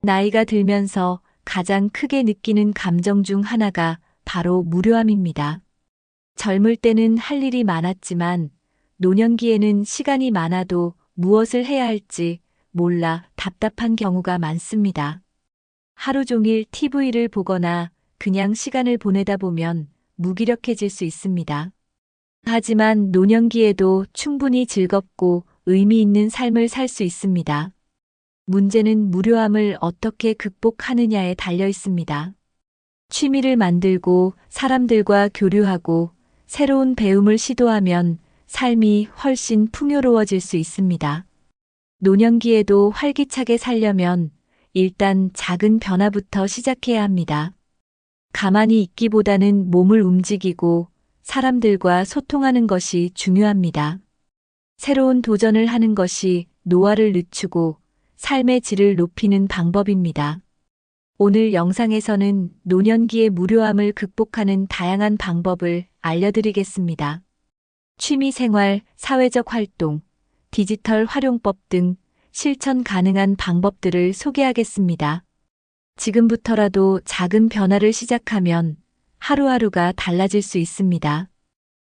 나이가 들면서 가장 크게 느끼는 감정 중 하나가 바로 무료함입니다. 젊을 때는 할 일이 많았지만 노년기에는 시간이 많아도 무엇을 해야 할지 몰라 답답한 경우가 많습니다. 하루 종일 TV를 보거나 그냥 시간을 보내다 보면 무기력해질 수 있습니다. 하지만 노년기에도 충분히 즐겁고 의미 있는 삶을 살 수 있습니다. 문제는 무료함을 어떻게 극복하느냐에 달려 있습니다. 취미를 만들고 사람들과 교류하고 새로운 배움을 시도하면 삶이 훨씬 풍요로워질 수 있습니다. 노년기에도 활기차게 살려면 일단 작은 변화부터 시작해야 합니다. 가만히 있기보다는 몸을 움직이고 사람들과 소통하는 것이 중요합니다. 새로운 도전을 하는 것이 노화를 늦추고 삶의 질을 높이는 방법입니다. 오늘 영상에서는 노년기의 무료함을 극복하는 다양한 방법을 알려드리겠습니다. 취미생활, 사회적 활동, 디지털 활용법 등 실천 가능한 방법들을 소개하겠습니다. 지금부터라도 작은 변화를 시작하면 하루하루가 달라질 수 있습니다.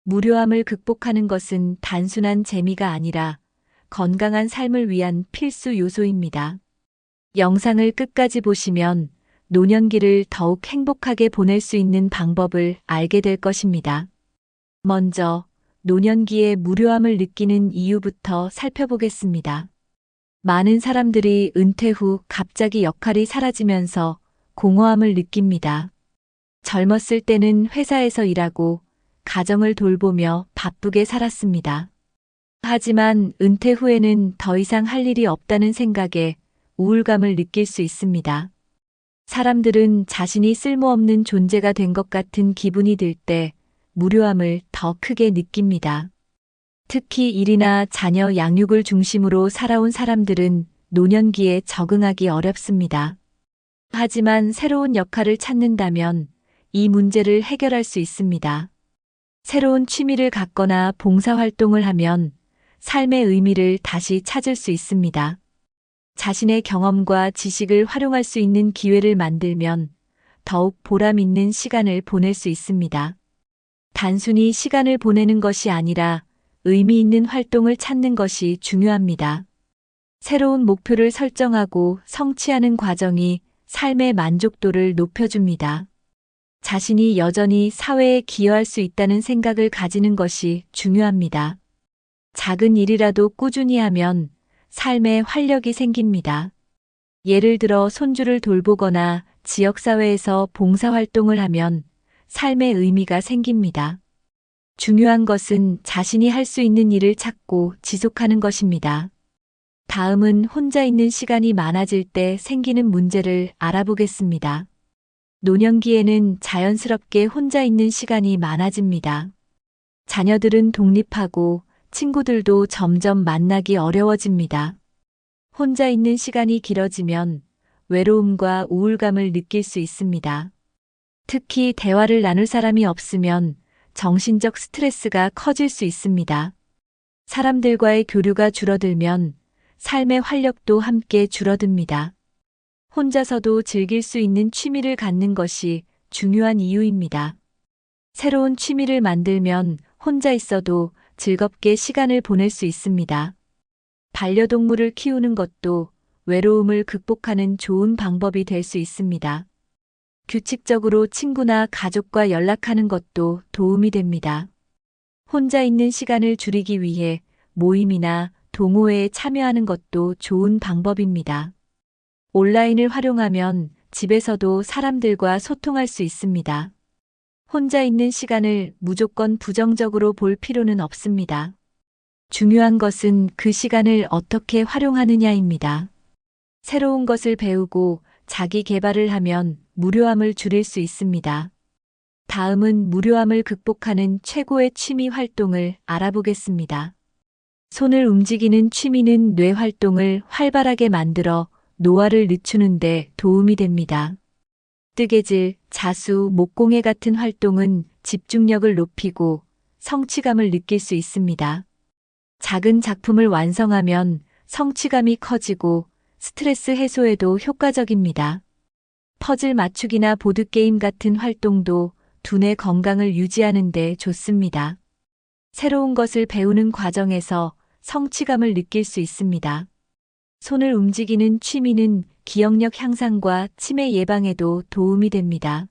무료함을 극복하는 것은 단순한 재미가 아니라 건강한 삶을 위한 필수 요소입니다. 영상을 끝까지 보시면 노년기를 더욱 행복하게 보낼 수 있는 방법을 알게 될 것입니다. 먼저 노년기에 무료함을 느끼는 이유부터 살펴보겠습니다. 많은 사람들이 은퇴 후 갑자기 역할이 사라지면서 공허함을 느낍니다. 젊었을 때는 회사에서 일하고 가정을 돌보며 바쁘게 살았습니다. 하지만 은퇴 후에는 더 이상 할 일이 없다는 생각에 우울감을 느낄 수 있습니다. 사람들은 자신이 쓸모없는 존재가 된 것 같은 기분이 들 때 무료함을 더 크게 느낍니다. 특히 일이나 자녀 양육을 중심으로 살아온 사람들은 노년기에 적응하기 어렵습니다. 하지만 새로운 역할을 찾는다면 이 문제를 해결할 수 있습니다. 새로운 취미를 갖거나 봉사활동을 하면 삶의 의미를 다시 찾을 수 있습니다. 자신의 경험과 지식을 활용할 수 있는 기회를 만들면 더욱 보람 있는 시간을 보낼 수 있습니다. 단순히 시간을 보내는 것이 아니라 의미 있는 활동을 찾는 것이 중요합니다. 새로운 목표를 설정하고 성취하는 과정이 삶의 만족도를 높여줍니다. 자신이 여전히 사회에 기여할 수 있다는 생각을 가지는 것이 중요합니다. 작은 일이라도 꾸준히 하면 삶에 활력이 생깁니다. 예를 들어 손주를 돌보거나 지역사회에서 봉사활동을 하면 삶의 의미가 생깁니다. 중요한 것은 자신이 할 수 있는 일을 찾고 지속하는 것입니다. 다음은 혼자 있는 시간이 많아질 때 생기는 문제를 알아보겠습니다. 노년기에는 자연스럽게 혼자 있는 시간이 많아집니다. 자녀들은 독립하고 친구들도 점점 만나기 어려워집니다. 혼자 있는 시간이 길어지면 외로움과 우울감을 느낄 수 있습니다. 특히 대화를 나눌 사람이 없으면 정신적 스트레스가 커질 수 있습니다. 사람들과의 교류가 줄어들면 삶의 활력도 함께 줄어듭니다. 혼자서도 즐길 수 있는 취미를 갖는 것이 중요한 이유입니다. 새로운 취미를 만들면 혼자 있어도 즐겁게 시간을 보낼 수 있습니다. 반려동물을 키우는 것도 외로움을 극복하는 좋은 방법이 될 수 있습니다. 규칙적으로 친구나 가족과 연락하는 것도 도움이 됩니다. 혼자 있는 시간을 줄이기 위해 모임이나 동호회에 참여하는 것도 좋은 방법입니다. 온라인을 활용하면 집에서도 사람들과 소통할 수 있습니다. 혼자 있는 시간을 무조건 부정적으로 볼 필요는 없습니다. 중요한 것은 그 시간을 어떻게 활용하느냐입니다. 새로운 것을 배우고 자기 개발을 하면 무료함을 줄일 수 있습니다. 다음은 무료함을 극복하는 최고의 취미 활동을 알아보겠습니다. 손을 움직이는 취미는 뇌 활동을 활발하게 만들어 노화를 늦추는 데 도움이 됩니다. 뜨개질, 자수, 목공예 같은 활동은 집중력을 높이고 성취감을 느낄 수 있습니다. 작은 작품을 완성하면 성취감이 커지고 스트레스 해소에도 효과적입니다. 퍼즐 맞추기나 보드게임 같은 활동도 두뇌 건강을 유지하는 데 좋습니다. 새로운 것을 배우는 과정에서 성취감을 느낄 수 있습니다. 손을 움직이는 취미는 기억력 향상과 치매 예방에도 도움이 됩니다.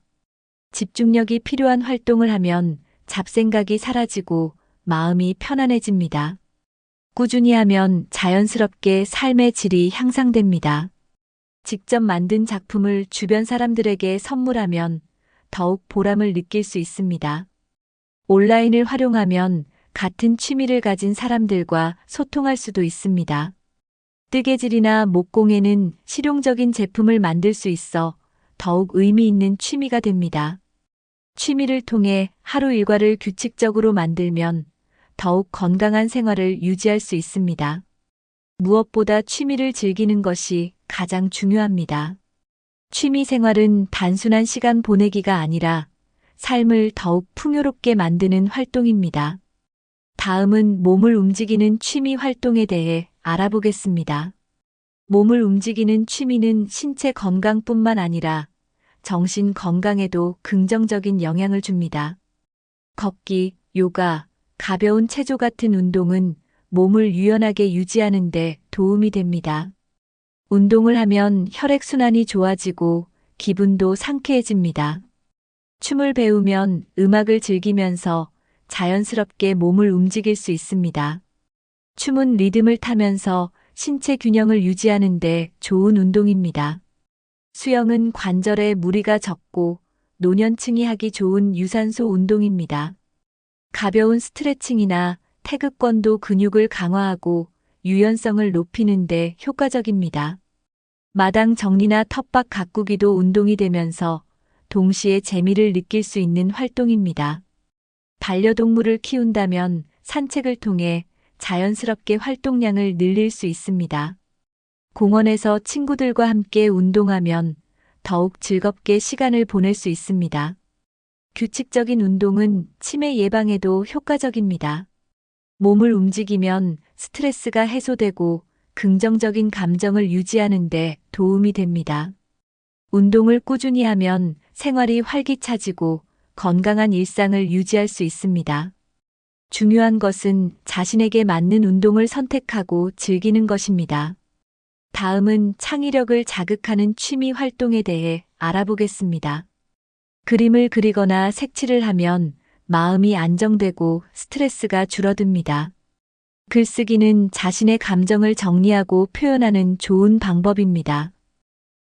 집중력이 필요한 활동을 하면 잡생각이 사라지고 마음이 편안해집니다. 꾸준히 하면 자연스럽게 삶의 질이 향상됩니다. 직접 만든 작품을 주변 사람들에게 선물하면 더욱 보람을 느낄 수 있습니다. 온라인을 활용하면 같은 취미를 가진 사람들과 소통할 수도 있습니다. 뜨개질이나 목공예는 실용적인 제품을 만들 수 있어 더욱 의미 있는 취미가 됩니다. 취미를 통해 하루 일과를 규칙적으로 만들면 더욱 건강한 생활을 유지할 수 있습니다. 무엇보다 취미를 즐기는 것이 가장 중요합니다. 취미 생활은 단순한 시간 보내기가 아니라 삶을 더욱 풍요롭게 만드는 활동입니다. 다음은 몸을 움직이는 취미 활동에 대해 알아보겠습니다. 몸을 움직이는 취미는 신체 건강뿐만 아니라 정신 건강에도 긍정적인 영향을 줍니다. 걷기, 요가, 가벼운 체조 같은 운동은 몸을 유연하게 유지하는 데 도움이 됩니다. 운동을 하면 혈액순환이 좋아지고 기분도 상쾌해집니다. 춤을 배우면 음악을 즐기면서 자연스럽게 몸을 움직일 수 있습니다. 춤은 리듬을 타면서 신체 균형을 유지하는 데 좋은 운동입니다. 수영은 관절에 무리가 적고 노년층이 하기 좋은 유산소 운동입니다. 가벼운 스트레칭이나 태극권도 근육을 강화하고 유연성을 높이는 데 효과적입니다. 마당 정리나 텃밭 가꾸기도 운동이 되면서 동시에 재미를 느낄 수 있는 활동입니다. 반려동물을 키운다면 산책을 통해 자연스럽게 활동량을 늘릴 수 있습니다. 공원에서 친구들과 함께 운동하면 더욱 즐겁게 시간을 보낼 수 있습니다. 규칙적인 운동은 치매 예방에도 효과적입니다. 몸을 움직이면 스트레스가 해소되고 긍정적인 감정을 유지하는 데 도움이 됩니다. 운동을 꾸준히 하면 생활이 활기차지고 건강한 일상을 유지할 수 있습니다. 중요한 것은 자신에게 맞는 운동을 선택하고 즐기는 것입니다. 다음은 창의력을 자극하는 취미 활동에 대해 알아보겠습니다. 그림을 그리거나 색칠을 하면 마음이 안정되고 스트레스가 줄어듭니다. 글쓰기는 자신의 감정을 정리하고 표현하는 좋은 방법입니다.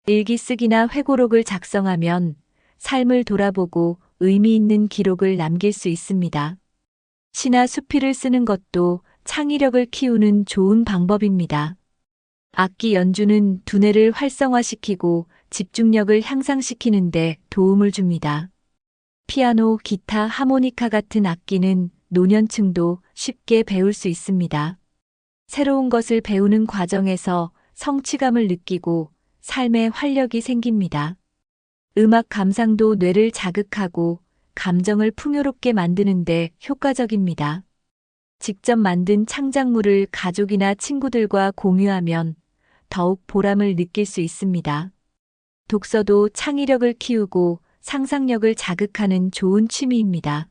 일기 쓰기나 회고록을 작성하면 삶을 돌아보고 의미 있는 기록을 남길 수 있습니다. 시나 수필을 쓰는 것도 창의력을 키우는 좋은 방법입니다. 악기 연주는 두뇌를 활성화시키고 집중력을 향상시키는 데 도움을 줍니다. 피아노, 기타, 하모니카 같은 악기는 노년층도 쉽게 배울 수 있습니다. 새로운 것을 배우는 과정에서 성취감을 느끼고 삶에 활력이 생깁니다. 음악 감상도 뇌를 자극하고 감정을 풍요롭게 만드는 데 효과적입니다. 직접 만든 창작물을 가족이나 친구들과 공유하면 더욱 보람을 느낄 수 있습니다. 독서도 창의력을 키우고 상상력을 자극하는 좋은 취미입니다.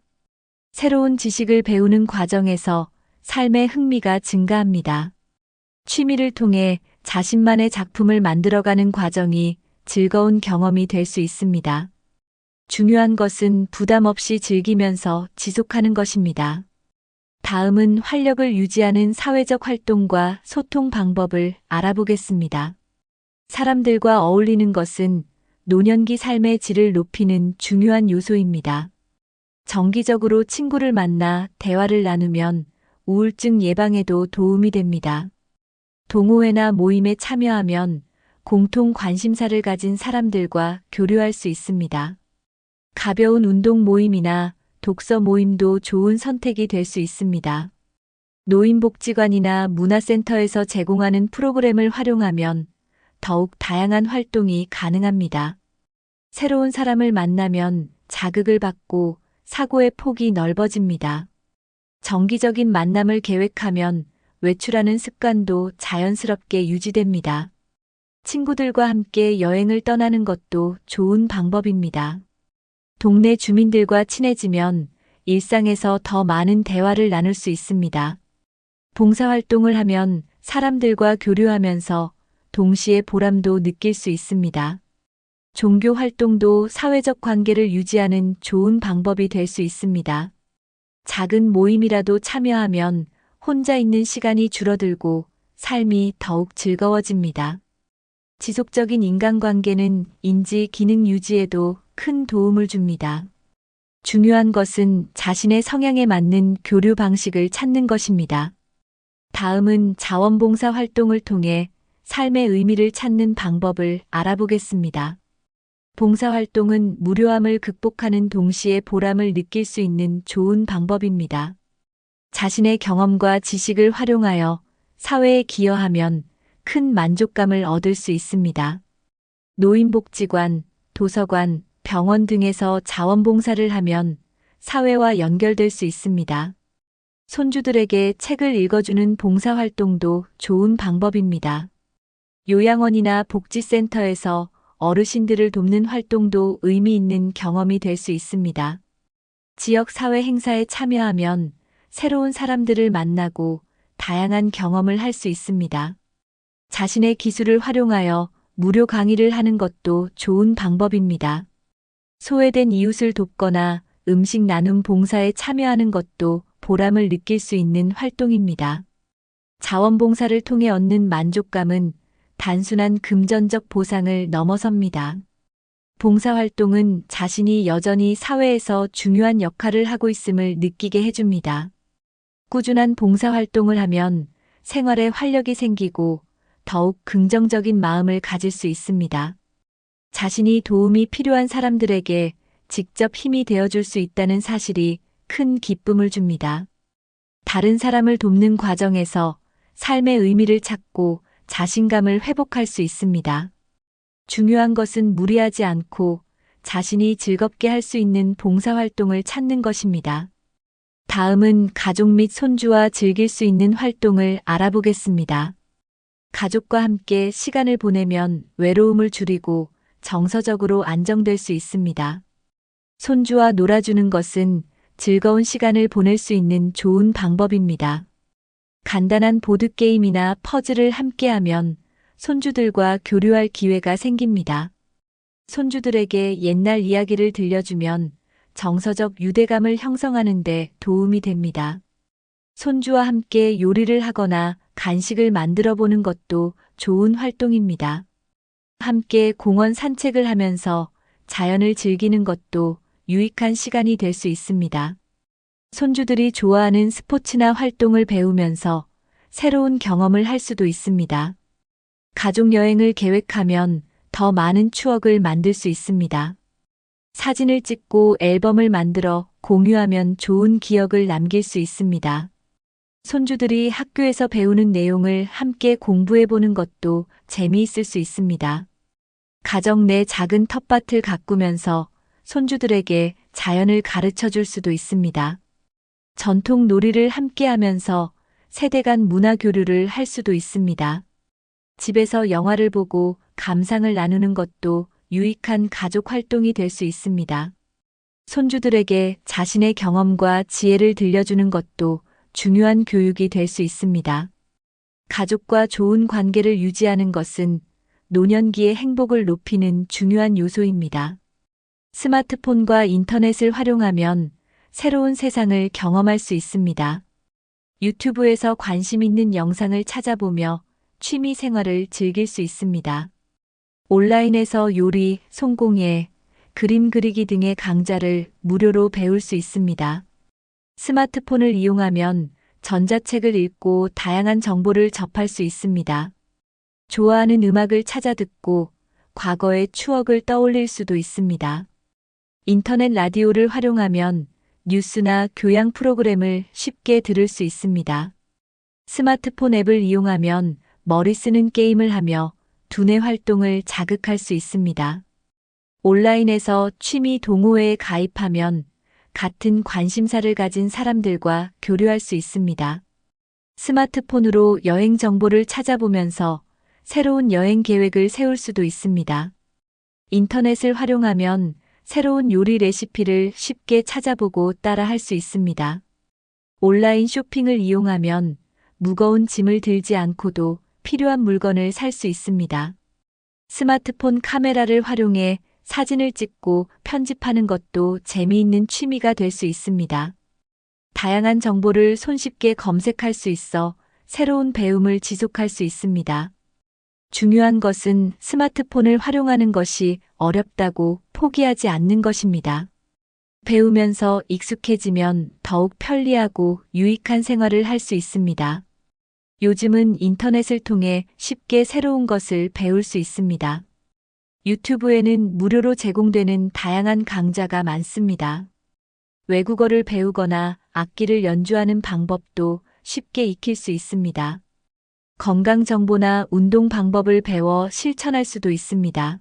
새로운 지식을 배우는 과정에서 삶의 흥미가 증가합니다. 취미를 통해 자신만의 작품을 만들어가는 과정이 즐거운 경험이 될 수 있습니다. 중요한 것은 부담 없이 즐기면서 지속하는 것입니다. 다음은 활력을 유지하는 사회적 활동과 소통 방법을 알아보겠습니다. 사람들과 어울리는 것은 노년기 삶의 질을 높이는 중요한 요소입니다. 정기적으로 친구를 만나 대화를 나누면 우울증 예방에도 도움이 됩니다. 동호회나 모임에 참여하면 공통 관심사를 가진 사람들과 교류할 수 있습니다. 가벼운 운동 모임이나 독서 모임도 좋은 선택이 될 수 있습니다. 노인복지관이나 문화센터에서 제공하는 프로그램을 활용하면 더욱 다양한 활동이 가능합니다. 새로운 사람을 만나면 자극을 받고 사고의 폭이 넓어집니다. 정기적인 만남을 계획하면 외출하는 습관도 자연스럽게 유지됩니다. 친구들과 함께 여행을 떠나는 것도 좋은 방법입니다. 동네 주민들과 친해지면 일상에서 더 많은 대화를 나눌 수 있습니다. 봉사활동을 하면 사람들과 교류하면서 동시에 보람도 느낄 수 있습니다. 종교 활동도 사회적 관계를 유지하는 좋은 방법이 될 수 있습니다. 작은 모임이라도 참여하면 혼자 있는 시간이 줄어들고 삶이 더욱 즐거워집니다. 지속적인 인간관계는 인지 기능 유지에도 큰 도움을 줍니다. 중요한 것은 자신의 성향에 맞는 교류 방식을 찾는 것입니다. 다음은 자원봉사 활동을 통해 삶의 의미를 찾는 방법을 알아보겠습니다. 봉사활동은 무료함을 극복하는 동시에 보람을 느낄 수 있는 좋은 방법입니다. 자신의 경험과 지식을 활용하여 사회에 기여하면 큰 만족감을 얻을 수 있습니다. 노인복지관, 도서관, 병원 등에서 자원봉사를 하면 사회와 연결될 수 있습니다. 손주들에게 책을 읽어주는 봉사활동도 좋은 방법입니다. 요양원이나 복지센터에서 어르신들을 돕는 활동도 의미 있는 경험이 될 수 있습니다. 지역 사회 행사에 참여하면 새로운 사람들을 만나고 다양한 경험을 할 수 있습니다. 자신의 기술을 활용하여 무료 강의를 하는 것도 좋은 방법입니다. 소외된 이웃을 돕거나 음식 나눔 봉사에 참여하는 것도 보람을 느낄 수 있는 활동입니다. 자원봉사를 통해 얻는 만족감은 단순한 금전적 보상을 넘어섭니다. 봉사활동은 자신이 여전히 사회에서 중요한 역할을 하고 있음을 느끼게 해줍니다. 꾸준한 봉사활동을 하면 생활에 활력이 생기고 더욱 긍정적인 마음을 가질 수 있습니다. 자신이 도움이 필요한 사람들에게 직접 힘이 되어줄 수 있다는 사실이 큰 기쁨을 줍니다. 다른 사람을 돕는 과정에서 삶의 의미를 찾고 자신감을 회복할 수 있습니다. 중요한 것은 무리하지 않고 자신이 즐겁게 할 수 있는 봉사활동을 찾는 것입니다. 다음은 가족 및 손주와 즐길 수 있는 활동을 알아보겠습니다. 가족과 함께 시간을 보내면 외로움을 줄이고 정서적으로 안정될 수 있습니다. 손주와 놀아주는 것은 즐거운 시간을 보낼 수 있는 좋은 방법입니다. 간단한 보드게임이나 퍼즐을 함께하면 손주들과 교류할 기회가 생깁니다. 손주들에게 옛날 이야기를 들려주면 정서적 유대감을 형성하는 데 도움이 됩니다. 손주와 함께 요리를 하거나 간식을 만들어 보는 것도 좋은 활동입니다. 함께 공원 산책을 하면서 자연을 즐기는 것도 유익한 시간이 될 수 있습니다. 손주들이 좋아하는 스포츠나 활동을 배우면서 새로운 경험을 할 수도 있습니다. 가족 여행을 계획하면 더 많은 추억을 만들 수 있습니다. 사진을 찍고 앨범을 만들어 공유하면 좋은 기억을 남길 수 있습니다. 손주들이 학교에서 배우는 내용을 함께 공부해 보는 것도 재미있을 수 있습니다. 가정 내 작은 텃밭을 가꾸면서 손주들에게 자연을 가르쳐 줄 수도 있습니다. 전통 놀이를 함께 하면서 세대 간 문화 교류를 할 수도 있습니다. 집에서 영화를 보고 감상을 나누는 것도 유익한 가족 활동이 될 수 있습니다. 손주들에게 자신의 경험과 지혜를 들려주는 것도 중요한 교육이 될 수 있습니다. 가족과 좋은 관계를 유지하는 것은 노년기의 행복을 높이는 중요한 요소입니다. 스마트폰과 인터넷을 활용하면 새로운 세상을 경험할 수 있습니다. 유튜브에서 관심 있는 영상을 찾아보며 취미 생활을 즐길 수 있습니다. 온라인에서 요리, 손공예, 그림 그리기 등의 강좌를 무료로 배울 수 있습니다. 스마트폰을 이용하면 전자책을 읽고 다양한 정보를 접할 수 있습니다. 좋아하는 음악을 찾아 듣고 과거의 추억을 떠올릴 수도 있습니다. 인터넷 라디오를 활용하면 뉴스나 교양 프로그램을 쉽게 들을 수 있습니다. 스마트폰 앱을 이용하면 머리 쓰는 게임을 하며 두뇌 활동을 자극할 수 있습니다. 온라인에서 취미 동호회에 가입하면 같은 관심사를 가진 사람들과 교류할 수 있습니다. 스마트폰으로 여행 정보를 찾아보면서 새로운 여행 계획을 세울 수도 있습니다. 인터넷을 활용하면 새로운 요리 레시피를 쉽게 찾아보고 따라 할 수 있습니다. 온라인 쇼핑을 이용하면 무거운 짐을 들지 않고도 필요한 물건을 살 수 있습니다. 스마트폰 카메라를 활용해 사진을 찍고 편집하는 것도 재미있는 취미가 될 수 있습니다. 다양한 정보를 손쉽게 검색할 수 있어 새로운 배움을 지속할 수 있습니다. 중요한 것은 스마트폰을 활용하는 것이 어렵다고 포기하지 않는 것입니다. 배우면서 익숙해지면 더욱 편리하고 유익한 생활을 할 수 있습니다. 요즘은 인터넷을 통해 쉽게 새로운 것을 배울 수 있습니다. 유튜브에는 무료로 제공되는 다양한 강좌가 많습니다. 외국어를 배우거나 악기를 연주하는 방법도 쉽게 익힐 수 있습니다. 건강 정보나 운동 방법을 배워 실천할 수도 있습니다.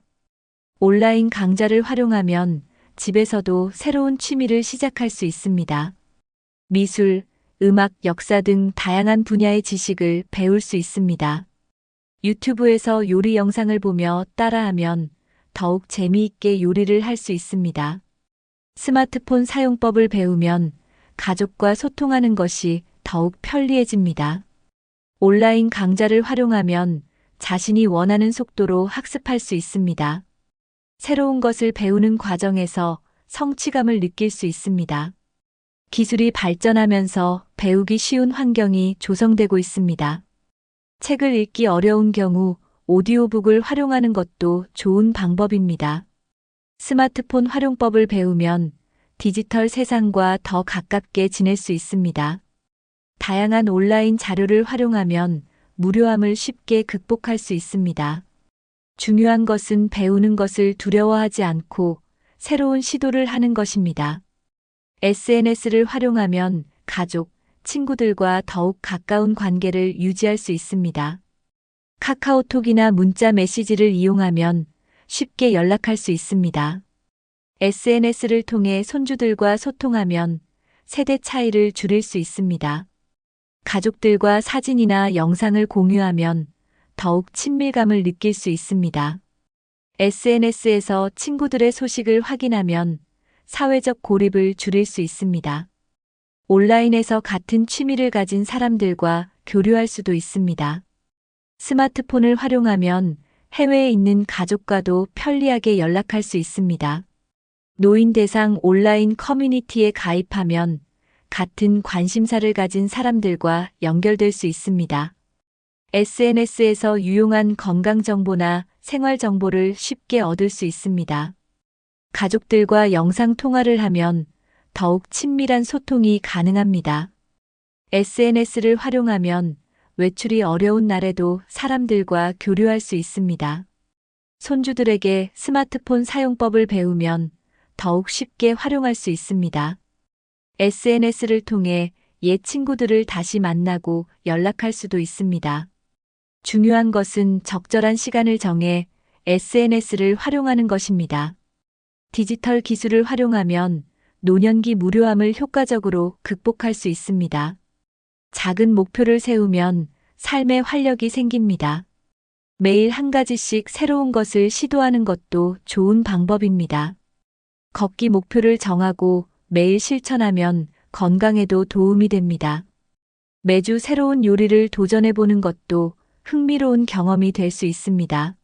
온라인 강좌를 활용하면 집에서도 새로운 취미를 시작할 수 있습니다. 미술, 음악, 역사 등 다양한 분야의 지식을 배울 수 있습니다. 유튜브에서 요리 영상을 보며 따라하면 더욱 재미있게 요리를 할 수 있습니다. 스마트폰 사용법을 배우면 가족과 소통하는 것이 더욱 편리해집니다. 온라인 강좌를 활용하면 자신이 원하는 속도로 학습할 수 있습니다. 새로운 것을 배우는 과정에서 성취감을 느낄 수 있습니다. 기술이 발전하면서 배우기 쉬운 환경이 조성되고 있습니다. 책을 읽기 어려운 경우 오디오북을 활용하는 것도 좋은 방법입니다. 스마트폰 활용법을 배우면 디지털 세상과 더 가깝게 지낼 수 있습니다. 다양한 온라인 자료를 활용하면 무료함을 쉽게 극복할 수 있습니다. 중요한 것은 배우는 것을 두려워하지 않고 새로운 시도를 하는 것입니다. SNS를 활용하면 가족, 친구들과 더욱 가까운 관계를 유지할 수 있습니다. 카카오톡이나 문자 메시지를 이용하면 쉽게 연락할 수 있습니다. SNS를 통해 손주들과 소통하면 세대 차이를 줄일 수 있습니다. 가족들과 사진이나 영상을 공유하면 더욱 친밀감을 느낄 수 있습니다. SNS에서 친구들의 소식을 확인하면 사회적 고립을 줄일 수 있습니다. 온라인에서 같은 취미를 가진 사람들과 교류할 수도 있습니다. 스마트폰을 활용하면 해외에 있는 가족과도 편리하게 연락할 수 있습니다. 노인 대상 온라인 커뮤니티에 가입하면 같은 관심사를 가진 사람들과 연결될 수 있습니다. SNS에서 유용한 건강 정보나 생활 정보를 쉽게 얻을 수 있습니다. 가족들과 영상 통화를 하면 더욱 친밀한 소통이 가능합니다. SNS를 활용하면 외출이 어려운 날에도 사람들과 교류할 수 있습니다. 손주들에게 스마트폰 사용법을 배우면 더욱 쉽게 활용할 수 있습니다. SNS를 통해 옛 친구들을 다시 만나고 연락할 수도 있습니다. 중요한 것은 적절한 시간을 정해 SNS를 활용하는 것입니다. 디지털 기술을 활용하면 노년기 무료함을 효과적으로 극복할 수 있습니다. 작은 목표를 세우면 삶에 활력이 생깁니다. 매일 한 가지씩 새로운 것을 시도하는 것도 좋은 방법입니다. 걷기 목표를 정하고 매일 실천하면 건강에도 도움이 됩니다. 매주 새로운 요리를 도전해보는 것도 흥미로운 경험이 될 수 있습니다.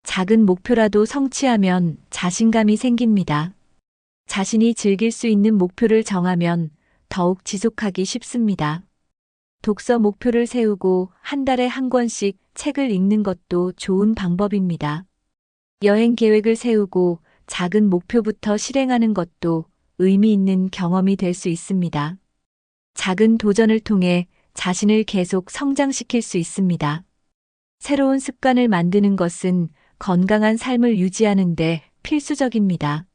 작은 목표라도 성취하면 자신감이 생깁니다. 자신이 즐길 수 있는 목표를 정하면 더욱 지속하기 쉽습니다. 독서 목표를 세우고 한 달에 한 권씩 책을 읽는 것도 좋은 방법입니다. 여행 계획을 세우고 작은 목표부터 실행하는 것도 의미 있는 경험이 될 수 있습니다. 작은 도전을 통해 자신을 계속 성장시킬 수 있습니다. 새로운 습관을 만드는 것은 건강한 삶을 유지하는 데 필수적입니다.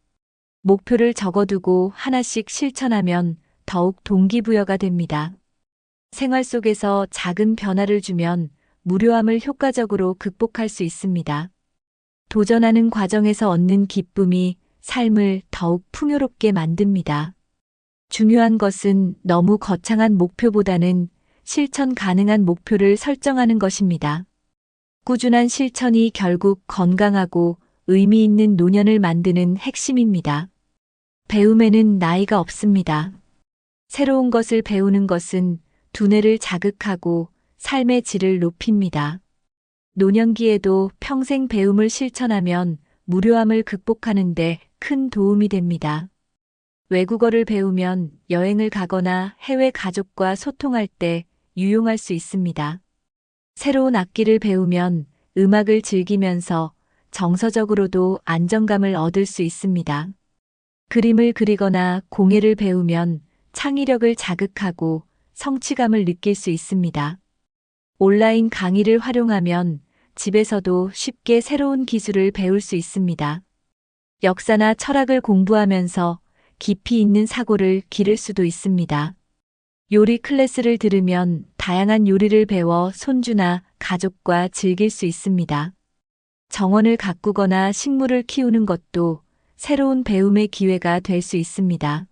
목표를 적어두고 하나씩 실천하면 더욱 동기부여가 됩니다. 생활 속에서 작은 변화를 주면 무료함을 효과적으로 극복할 수 있습니다. 도전하는 과정에서 얻는 기쁨이 삶을 더욱 풍요롭게 만듭니다. 중요한 것은 너무 거창한 목표보다는 실천 가능한 목표를 설정하는 것입니다. 꾸준한 실천이 결국 건강하고 의미 있는 노년을 만드는 핵심입니다. 배움에는 나이가 없습니다. 새로운 것을 배우는 것은 두뇌를 자극하고 삶의 질을 높입니다. 노년기에도 평생 배움을 실천하면 무료함을 극복하는 데 큰 도움이 됩니다. 외국어를 배우면 여행을 가거나 해외 가족과 소통할 때 유용할 수 있습니다. 새로운 악기를 배우면 음악을 즐기면서 정서적으로도 안정감을 얻을 수 있습니다. 그림을 그리거나 공예를 배우면 창의력을 자극하고 성취감을 느낄 수 있습니다. 온라인 강의를 활용하면 집에서도 쉽게 새로운 기술을 배울 수 있습니다. 역사나 철학을 공부하면서 깊이 있는 사고를 기를 수도 있습니다. 요리 클래스를 들으면 다양한 요리를 배워 손주나 가족과 즐길 수 있습니다. 정원을 가꾸거나 식물을 키우는 것도 새로운 배움의 기회가 될 수 있습니다.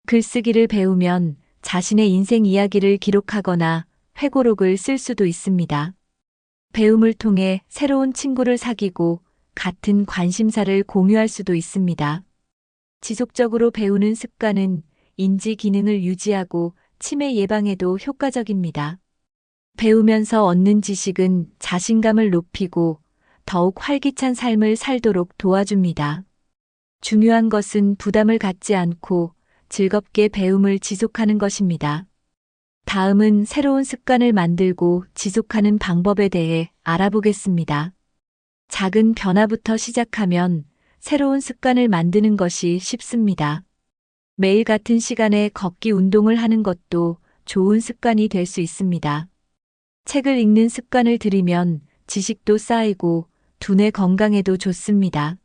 글쓰기를 배우면 자신의 인생 이야기를 기록하거나 회고록을 쓸 수도 있습니다. 배움을 통해 새로운 친구를 사귀고 같은 관심사를 공유할 수도 있습니다. 지속적으로 배우는 습관은 인지 기능을 유지하고 치매 예방에도 효과적입니다. 배우면서 얻는 지식은 자신감을 높이고 더욱 활기찬 삶을 살도록 도와줍니다. 중요한 것은 부담을 갖지 않고 즐겁게 배움을 지속하는 것입니다. 다음은 새로운 습관을 만들고 지속하는 방법에 대해 알아보겠습니다. 작은 변화부터 시작하면 새로운 습관을 만드는 것이 쉽습니다. 매일 같은 시간에 걷기 운동을 하는 것도 좋은 습관이 될 수 있습니다. 책을 읽는 습관을 들이면 지식도 쌓이고 두뇌 건강에도 좋습니다.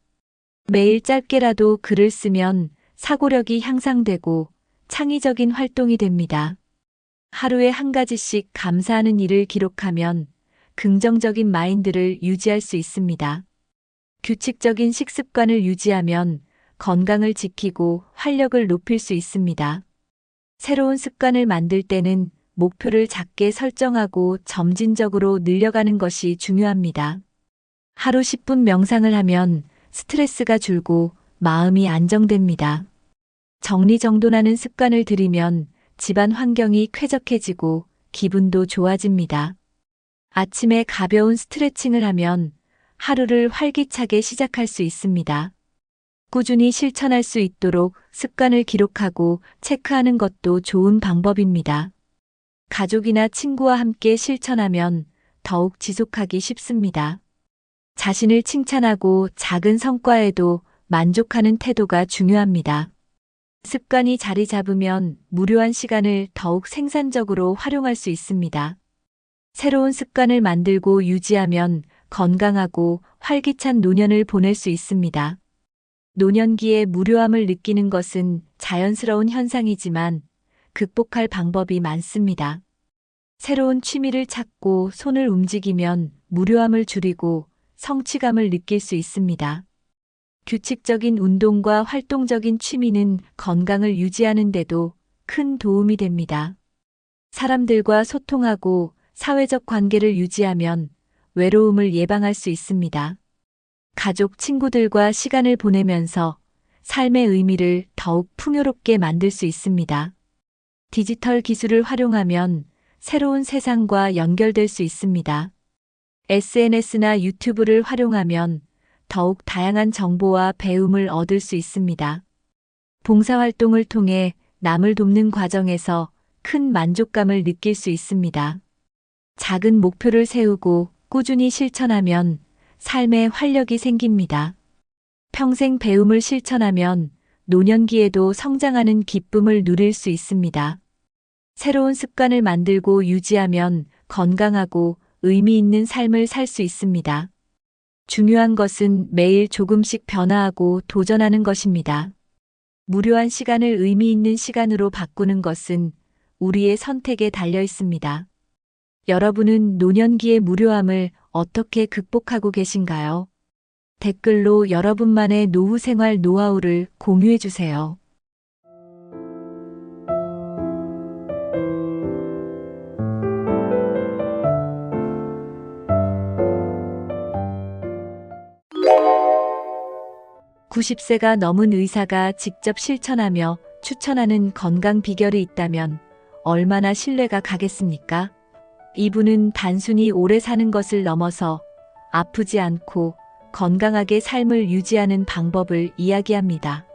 매일 짧게라도 글을 쓰면 사고력이 향상되고 창의적인 활동이 됩니다. 하루에 한 가지씩 감사하는 일을 기록하면 긍정적인 마인드를 유지할 수 있습니다. 규칙적인 식습관을 유지하면 건강을 지키고 활력을 높일 수 있습니다. 새로운 습관을 만들 때는 목표를 작게 설정하고 점진적으로 늘려가는 것이 중요합니다. 하루 10분 명상을 하면 스트레스가 줄고 마음이 안정됩니다. 정리정돈하는 습관을 들이면 집안 환경이 쾌적해지고 기분도 좋아집니다. 아침에 가벼운 스트레칭을 하면 하루를 활기차게 시작할 수 있습니다. 꾸준히 실천할 수 있도록 습관을 기록하고 체크하는 것도 좋은 방법입니다. 가족이나 친구와 함께 실천하면 더욱 지속하기 쉽습니다. 자신을 칭찬하고 작은 성과에도 만족하는 태도가 중요합니다. 습관이 자리 잡으면 무료한 시간을 더욱 생산적으로 활용할 수 있습니다. 새로운 습관을 만들고 유지하면 건강하고 활기찬 노년을 보낼 수 있습니다. 노년기에 무료함을 느끼는 것은 자연스러운 현상이지만 극복할 방법이 많습니다. 새로운 취미를 찾고 손을 움직이면 무료함을 줄이고 성취감을 느낄 수 있습니다. 규칙적인 운동과 활동적인 취미는 건강을 유지하는 데도 큰 도움이 됩니다. 사람들과 소통하고 사회적 관계를 유지하면 외로움을 예방할 수 있습니다. 가족, 친구들과 시간을 보내면서 삶의 의미를 더욱 풍요롭게 만들 수 있습니다. 디지털 기술을 활용하면 새로운 세상과 연결될 수 있습니다. SNS나 유튜브를 활용하면 더욱 다양한 정보와 배움을 얻을 수 있습니다. 봉사활동을 통해 남을 돕는 과정에서 큰 만족감을 느낄 수 있습니다. 작은 목표를 세우고 꾸준히 실천하면 삶에 활력이 생깁니다. 평생 배움을 실천하면 노년기에도 성장하는 기쁨을 누릴 수 있습니다. 새로운 습관을 만들고 유지하면 건강하고 의미 있는 삶을 살 수 있습니다. 중요한 것은 매일 조금씩 변화하고 도전하는 것입니다. 무료한 시간을 의미 있는 시간으로 바꾸는 것은 우리의 선택에 달려 있습니다. 여러분은 노년기의 무료함을 어떻게 극복하고 계신가요? 댓글로 여러분만의 노후 생활 노하우를 공유해 주세요. 90세가 넘은 의사가 직접 실천하며 추천하는 건강 비결이 있다면 얼마나 신뢰가 가겠습니까? 이분은 단순히 오래 사는 것을 넘어서 아프지 않고 건강하게 삶을 유지하는 방법을 이야기합니다.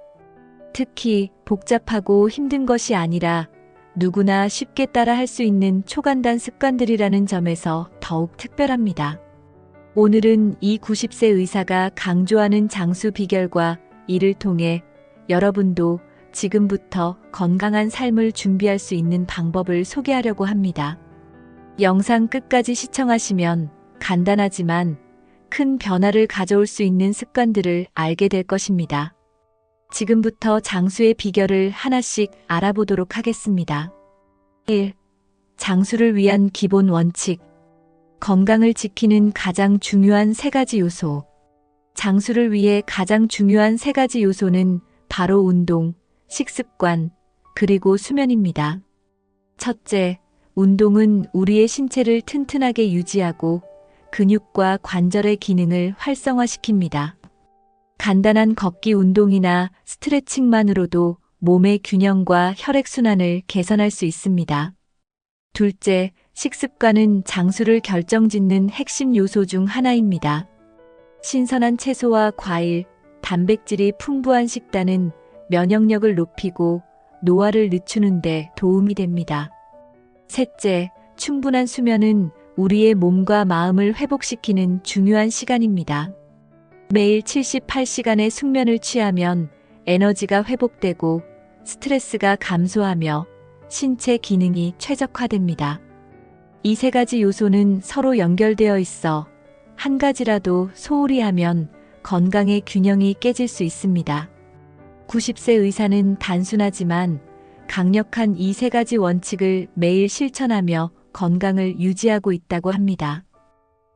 특히 복잡하고 힘든 것이 아니라 누구나 쉽게 따라 할 수 있는 초간단 습관들이라는 점에서 더욱 특별합니다. 오늘은 이 90세 의사가 강조하는 장수 비결과 이를 통해 여러분도 지금부터 건강한 삶을 준비할 수 있는 방법을 소개하려고 합니다. 영상 끝까지 시청하시면 간단하지만 큰 변화를 가져올 수 있는 습관들을 알게 될 것입니다. 지금부터 장수의 비결을 하나씩 알아보도록 하겠습니다. 1. 장수를 위한 기본 원칙. 건강을 지키는 가장 중요한 3가지 요소. 장수를 위해 가장 중요한 3가지 요소는 바로 운동, 식습관, 그리고 수면입니다. 첫째, 운동은 우리의 신체를 튼튼하게 유지하고 근육과 관절의 기능을 활성화시킵니다. 간단한 걷기 운동이나 스트레칭만으로도 몸의 균형과 혈액순환을 개선할 수 있습니다. 둘째, 식습관은 장수를 결정짓는 핵심 요소 중 하나입니다. 신선한 채소와 과일, 단백질이 풍부한 식단은 면역력을 높이고 노화를 늦추는 데 도움이 됩니다. 셋째, 충분한 수면은 우리의 몸과 마음을 회복시키는 중요한 시간입니다. 매일 78시간의 숙면을 취하면 에너지가 회복되고 스트레스가 감소하며 신체 기능이 최적화됩니다. 이 3가지 요소는 서로 연결되어 있어 한 가지라도 소홀히 하면 건강의 균형이 깨질 수 있습니다. 90세 의사는 단순하지만 강력한 이 3가지 원칙을 매일 실천하며 건강을 유지하고 있다고 합니다.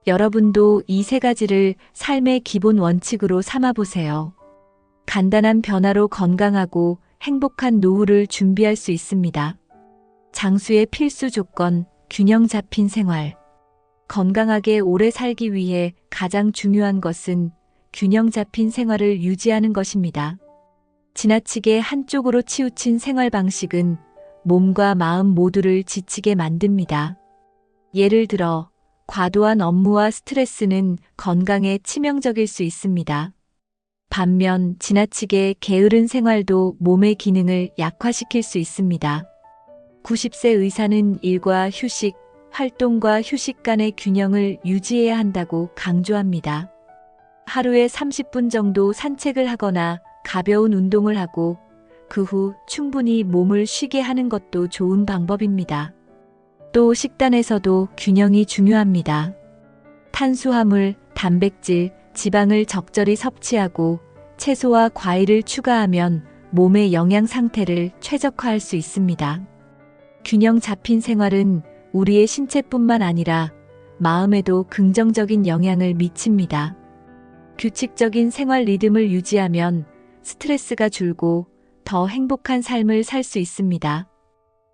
여러분도 이 3가지를 삶의 기본 원칙으로 삼아보세요. 간단한 변화로 건강하고 행복한 노후를 준비할 수 있습니다. 장수의 필수 조건, 균형 잡힌 생활. 건강하게 오래 살기 위해 가장 중요한 것은 균형 잡힌 생활을 유지하는 것입니다. 지나치게 한쪽으로 치우친 생활 방식은 몸과 마음 모두를 지치게 만듭니다. 예를 들어, 과도한 업무와 스트레스는 건강에 치명적일 수 있습니다. 반면 지나치게 게으른 생활도 몸의 기능을 약화시킬 수 있습니다. 90세 의사는 일과 휴식, 활동과 휴식 간의 균형을 유지해야 한다고 강조합니다. 하루에 30분 정도 산책을 하거나 가벼운 운동을 하고 그 후 충분히 몸을 쉬게 하는 것도 좋은 방법입니다. 또 식단에서도 균형이 중요합니다. 탄수화물, 단백질, 지방을 적절히 섭취하고 채소와 과일을 추가하면 몸의 영양 상태를 최적화할 수 있습니다. 균형 잡힌 생활은 우리의 신체뿐만 아니라 마음에도 긍정적인 영향을 미칩니다. 규칙적인 생활 리듬을 유지하면 스트레스가 줄고 더 행복한 삶을 살 수 있습니다.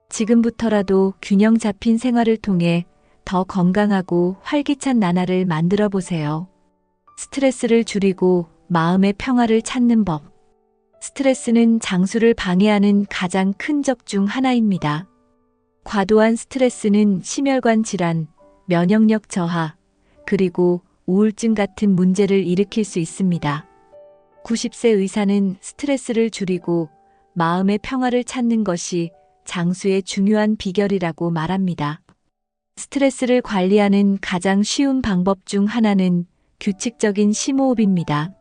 지금부터라도 균형 잡힌 생활을 통해 더 건강하고 활기찬 나날을 만들어 보세요. 스트레스를 줄이고 마음의 평화를 찾는 법. 스트레스는 장수를 방해하는 가장 큰 적 중 하나입니다. 과도한 스트레스는 심혈관 질환, 면역력 저하, 그리고 우울증 같은 문제를 일으킬 수 있습니다. 90세 의사는 스트레스를 줄이고 마음의 평화를 찾는 것이 장수의 중요한 비결이라고 말합니다. 스트레스를 관리하는 가장 쉬운 방법 중 하나는 규칙적인 심호흡입니다.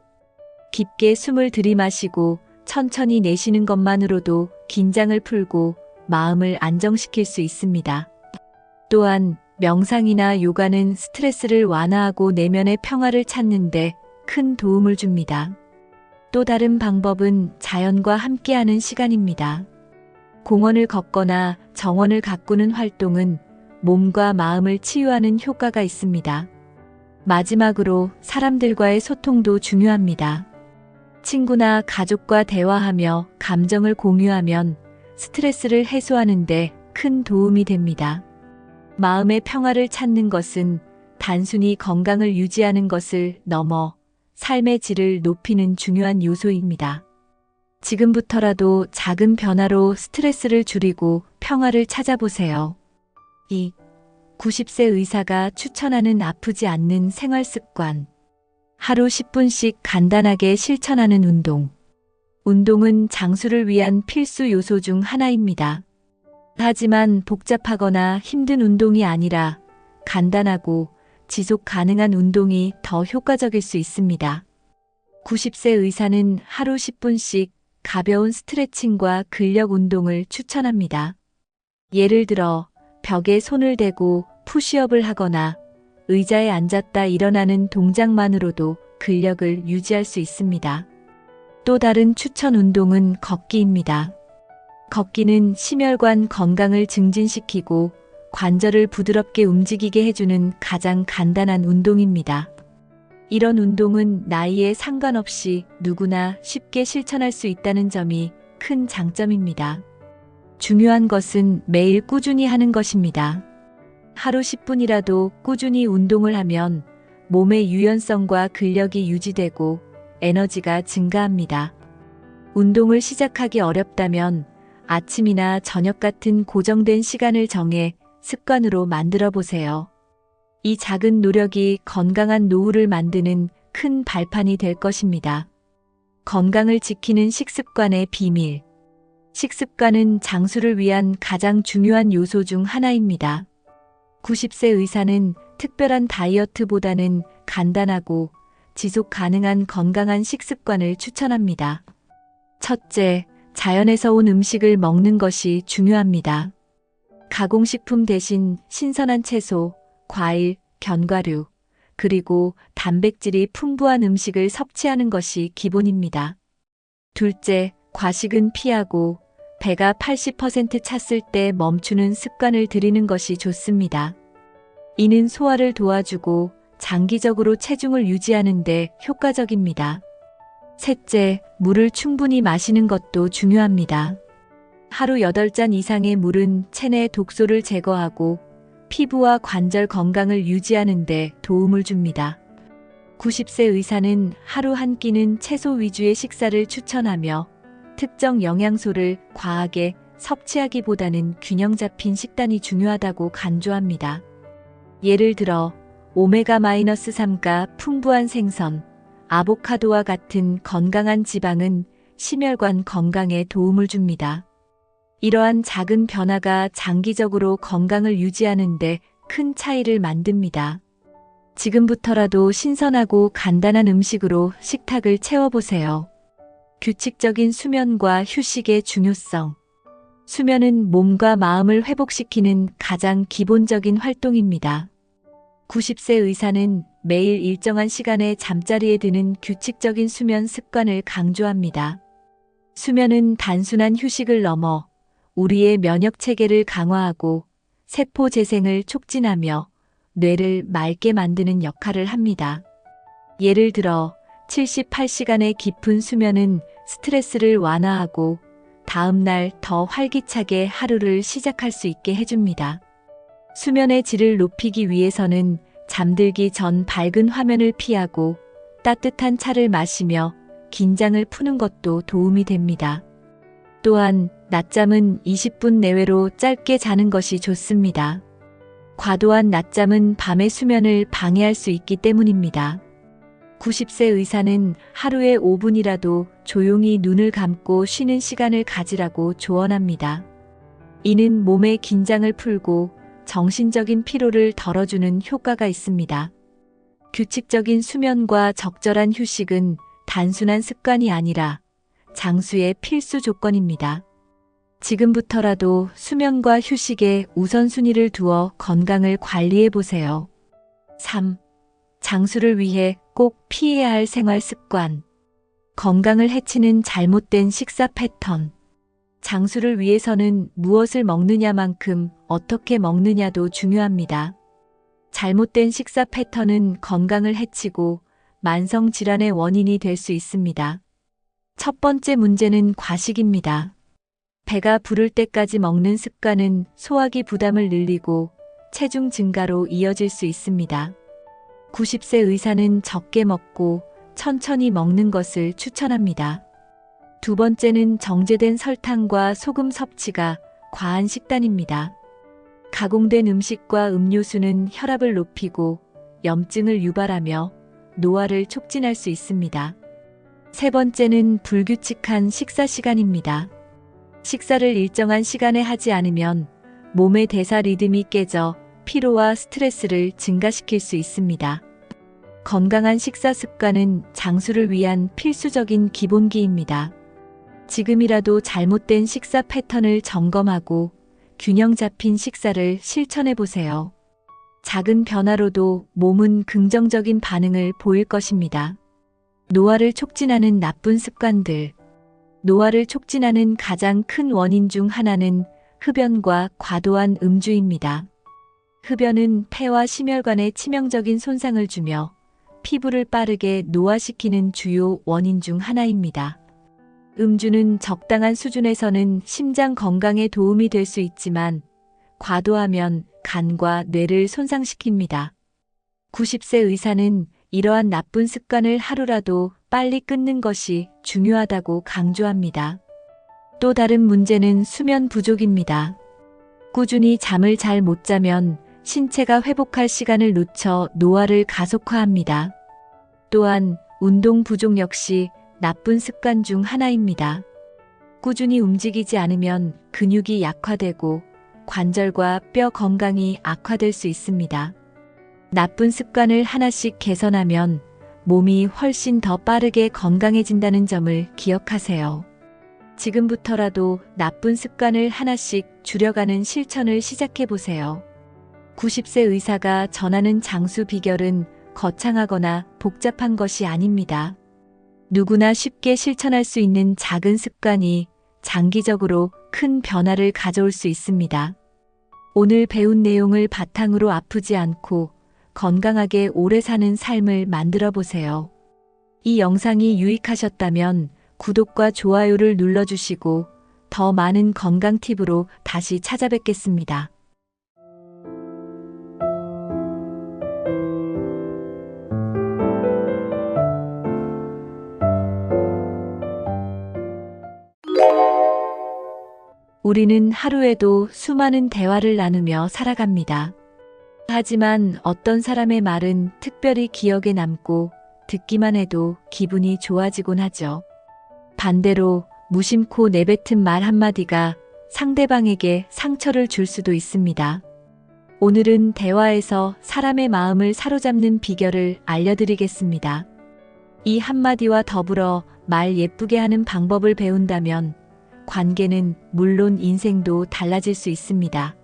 깊게 숨을 들이마시고 천천히 내쉬는 것만으로도 긴장을 풀고 마음을 안정시킬 수 있습니다. 또한 명상이나 요가는 스트레스를 완화하고 내면의 평화를 찾는 데 큰 도움을 줍니다. 또 다른 방법은 자연과 함께하는 시간입니다. 공원을 걷거나 정원을 가꾸는 활동은 몸과 마음을 치유하는 효과가 있습니다. 마지막으로 사람들과의 소통도 중요합니다. 친구나 가족과 대화하며 감정을 공유하면 스트레스를 해소하는 데 큰 도움이 됩니다. 마음의 평화를 찾는 것은 단순히 건강을 유지하는 것을 넘어 삶의 질을 높이는 중요한 요소입니다. 지금부터라도 작은 변화로 스트레스를 줄이고 평화를 찾아보세요. 2. 90세 의사가 추천하는 아프지 않는 생활 습관. 하루 10분씩 간단하게 실천하는 운동. 운동은 장수를 위한 필수 요소 중 하나입니다. 하지만 복잡하거나 힘든 운동이 아니라 간단하고 지속 가능한 운동이 더 효과적일 수 있습니다. 90세 의사는 하루 10분씩 가벼운 스트레칭과 근력 운동을 추천합니다. 예를 들어 벽에 손을 대고 푸시업을 하거나 의자에 앉았다 일어나는 동작만으로도 근력을 유지할 수 있습니다. 또 다른 추천 운동은 걷기입니다. 걷기는 심혈관 건강을 증진시키고 관절을 부드럽게 움직이게 해주는 가장 간단한 운동입니다. 이런 운동은 나이에 상관없이 누구나 쉽게 실천할 수 있다는 점이 큰 장점입니다. 중요한 것은 매일 꾸준히 하는 것입니다. 하루 10분이라도 꾸준히 운동을 하면 몸의 유연성과 근력이 유지되고 에너지가 증가합니다. 운동을 시작하기 어렵다면 아침이나 저녁 같은 고정된 시간을 정해 습관으로 만들어 보세요. 이 작은 노력이 건강한 노후를 만드는 큰 발판이 될 것입니다. 건강을 지키는 식습관의 비밀. 식습관은 장수를 위한 가장 중요한 요소 중 하나입니다. 90세 의사는 특별한 다이어트보다는 간단하고 지속 가능한 건강한 식습관을 추천합니다. 첫째, 자연에서 온 음식을 먹는 것이 중요합니다. 가공식품 대신 신선한 채소, 과일, 견과류, 그리고 단백질이 풍부한 음식을 섭취하는 것이 기본입니다. 둘째, 과식은 피하고 배가 80% 찼을 때 멈추는 습관을 들이는 것이 좋습니다. 이는 소화를 도와주고 장기적으로 체중을 유지하는 데 효과적입니다. 셋째, 물을 충분히 마시는 것도 중요합니다. 하루 8잔 이상의 물은 체내 독소를 제거하고 피부와 관절 건강을 유지하는 데 도움을 줍니다. 90세 의사는 하루 한 끼는 채소 위주의 식사를 추천하며 특정 영양소를 과하게 섭취하기보다는 균형 잡힌 식단이 중요하다고 강조합니다. 예를 들어 오메가-3가 풍부한 생선, 아보카도와 같은 건강한 지방은 심혈관 건강에 도움을 줍니다. 이러한 작은 변화가 장기적으로 건강을 유지하는 데 큰 차이를 만듭니다. 지금부터라도 신선하고 간단한 음식으로 식탁을 채워보세요. 규칙적인 수면과 휴식의 중요성. 수면은 몸과 마음을 회복시키는 가장 기본적인 활동입니다. 90세 의사는 매일 일정한 시간에 잠자리에 드는 규칙적인 수면 습관을 강조합니다. 수면은 단순한 휴식을 넘어 우리의 면역 체계를 강화하고 세포 재생을 촉진하며 뇌를 맑게 만드는 역할을 합니다. 예를 들어 78시간의 깊은 수면은 스트레스를 완화하고 다음 날 더 활기차게 하루를 시작할 수 있게 해줍니다. 수면의 질을 높이기 위해서는 잠들기 전 밝은 화면을 피하고 따뜻한 차를 마시며 긴장을 푸는 것도 도움이 됩니다. 또한 낮잠은 20분 내외로 짧게 자는 것이 좋습니다. 과도한 낮잠은 밤의 수면을 방해할 수 있기 때문입니다. 90세 의사는 하루에 5분이라도 조용히 눈을 감고 쉬는 시간을 가지라고 조언합니다. 이는 몸의 긴장을 풀고 정신적인 피로를 덜어주는 효과가 있습니다. 규칙적인 수면과 적절한 휴식은 단순한 습관이 아니라 장수의 필수 조건입니다. 지금부터라도 수면과 휴식에 우선순위를 두어 건강을 관리해 보세요. 3. 장수를 위해 꼭 피해야 할 생활 습관. 건강을 해치는 잘못된 식사 패턴. 장수를 위해서는 무엇을 먹느냐만큼 어떻게 먹느냐도 중요합니다. 잘못된 식사 패턴은 건강을 해치고 만성 질환의 원인이 될 수 있습니다. 첫 번째 문제는 과식입니다. 배가 부를 때까지 먹는 습관은 소화기 부담을 늘리고 체중 증가로 이어질 수 있습니다. 90세 의사는 적게 먹고 천천히 먹는 것을 추천합니다. 두 번째는 정제된 설탕과 소금 섭취가 과한 식단입니다. 가공된 음식과 음료수는 혈압을 높이고 염증을 유발하며 노화를 촉진할 수 있습니다. 세 번째는 불규칙한 식사 시간입니다. 식사를 일정한 시간에 하지 않으면 몸의 대사 리듬이 깨져 피로와 스트레스를 증가시킬 수 있습니다. 건강한 식사 습관은 장수를 위한 필수적인 기본기입니다. 지금이라도 잘못된 식사 패턴을 점검하고 균형 잡힌 식사를 실천해 보세요. 작은 변화로도 몸은 긍정적인 반응을 보일 것입니다. 노화를 촉진하는 나쁜 습관들. 노화를 촉진하는 가장 큰 원인 중 하나는 흡연과 과도한 음주입니다. 흡연은 폐와 심혈관에 치명적인 손상을 주며 피부를 빠르게 노화시키는 주요 원인 중 하나입니다. 음주는 적당한 수준에서는 심장 건강에 도움이 될 수 있지만 과도하면 간과 뇌를 손상시킵니다. 90세 의사는 이러한 나쁜 습관을 하루라도 빨리 끊는 것이 중요하다고 강조합니다. 또 다른 문제는 수면 부족입니다. 꾸준히 잠을 잘 못 자면 신체가 회복할 시간을 놓쳐 노화를 가속화합니다. 또한 운동 부족 역시 나쁜 습관 중 하나입니다. 꾸준히 움직이지 않으면 근육이 약화되고 관절과 뼈 건강이 악화될 수 있습니다. 나쁜 습관을 하나씩 개선하면 몸이 훨씬 더 빠르게 건강해진다는 점을 기억하세요. 지금부터라도 나쁜 습관을 하나씩 줄여가는 실천을 시작해 보세요. 90세 의사가 전하는 장수 비결은 거창하거나 복잡한 것이 아닙니다. 누구나 쉽게 실천할 수 있는 작은 습관이 장기적으로 큰 변화를 가져올 수 있습니다. 오늘 배운 내용을 바탕으로 아프지 않고 건강하게 오래 사는 삶을 만들어 보세요. 이 영상이 유익하셨다면 구독과 좋아요를 눌러주시고 더 많은 건강 팁으로 다시 찾아뵙겠습니다. 우리는 하루에도 수많은 대화를 나누며 살아갑니다. 하지만 어떤 사람의 말은 특별히 기억에 남고 듣기만 해도 기분이 좋아지곤 하죠. 반대로 무심코 내뱉은 말 한마디가 상대방에게 상처를 줄 수도 있습니다. 오늘은 대화에서 사람의 마음을 사로잡는 비결을 알려드리겠습니다. 이 한마디와 더불어 말 예쁘게 하는 방법을 배운다면 관계는 물론 인생도 달라질 수 있습니다.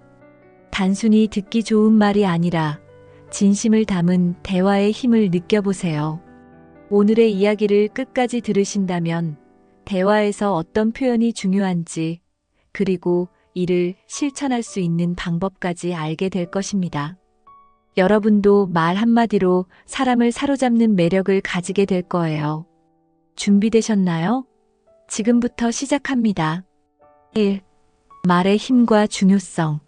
단순히 듣기 좋은 말이 아니라 진심을 담은 대화의 힘을 느껴보세요. 오늘의 이야기를 끝까지 들으신다면 대화에서 어떤 표현이 중요한지 그리고 이를 실천할 수 있는 방법까지 알게 될 것입니다. 여러분도 말 한마디로 사람을 사로잡는 매력을 가지게 될 거예요. 준비되셨나요? 지금부터 시작합니다. 1. 말의 힘과 중요성.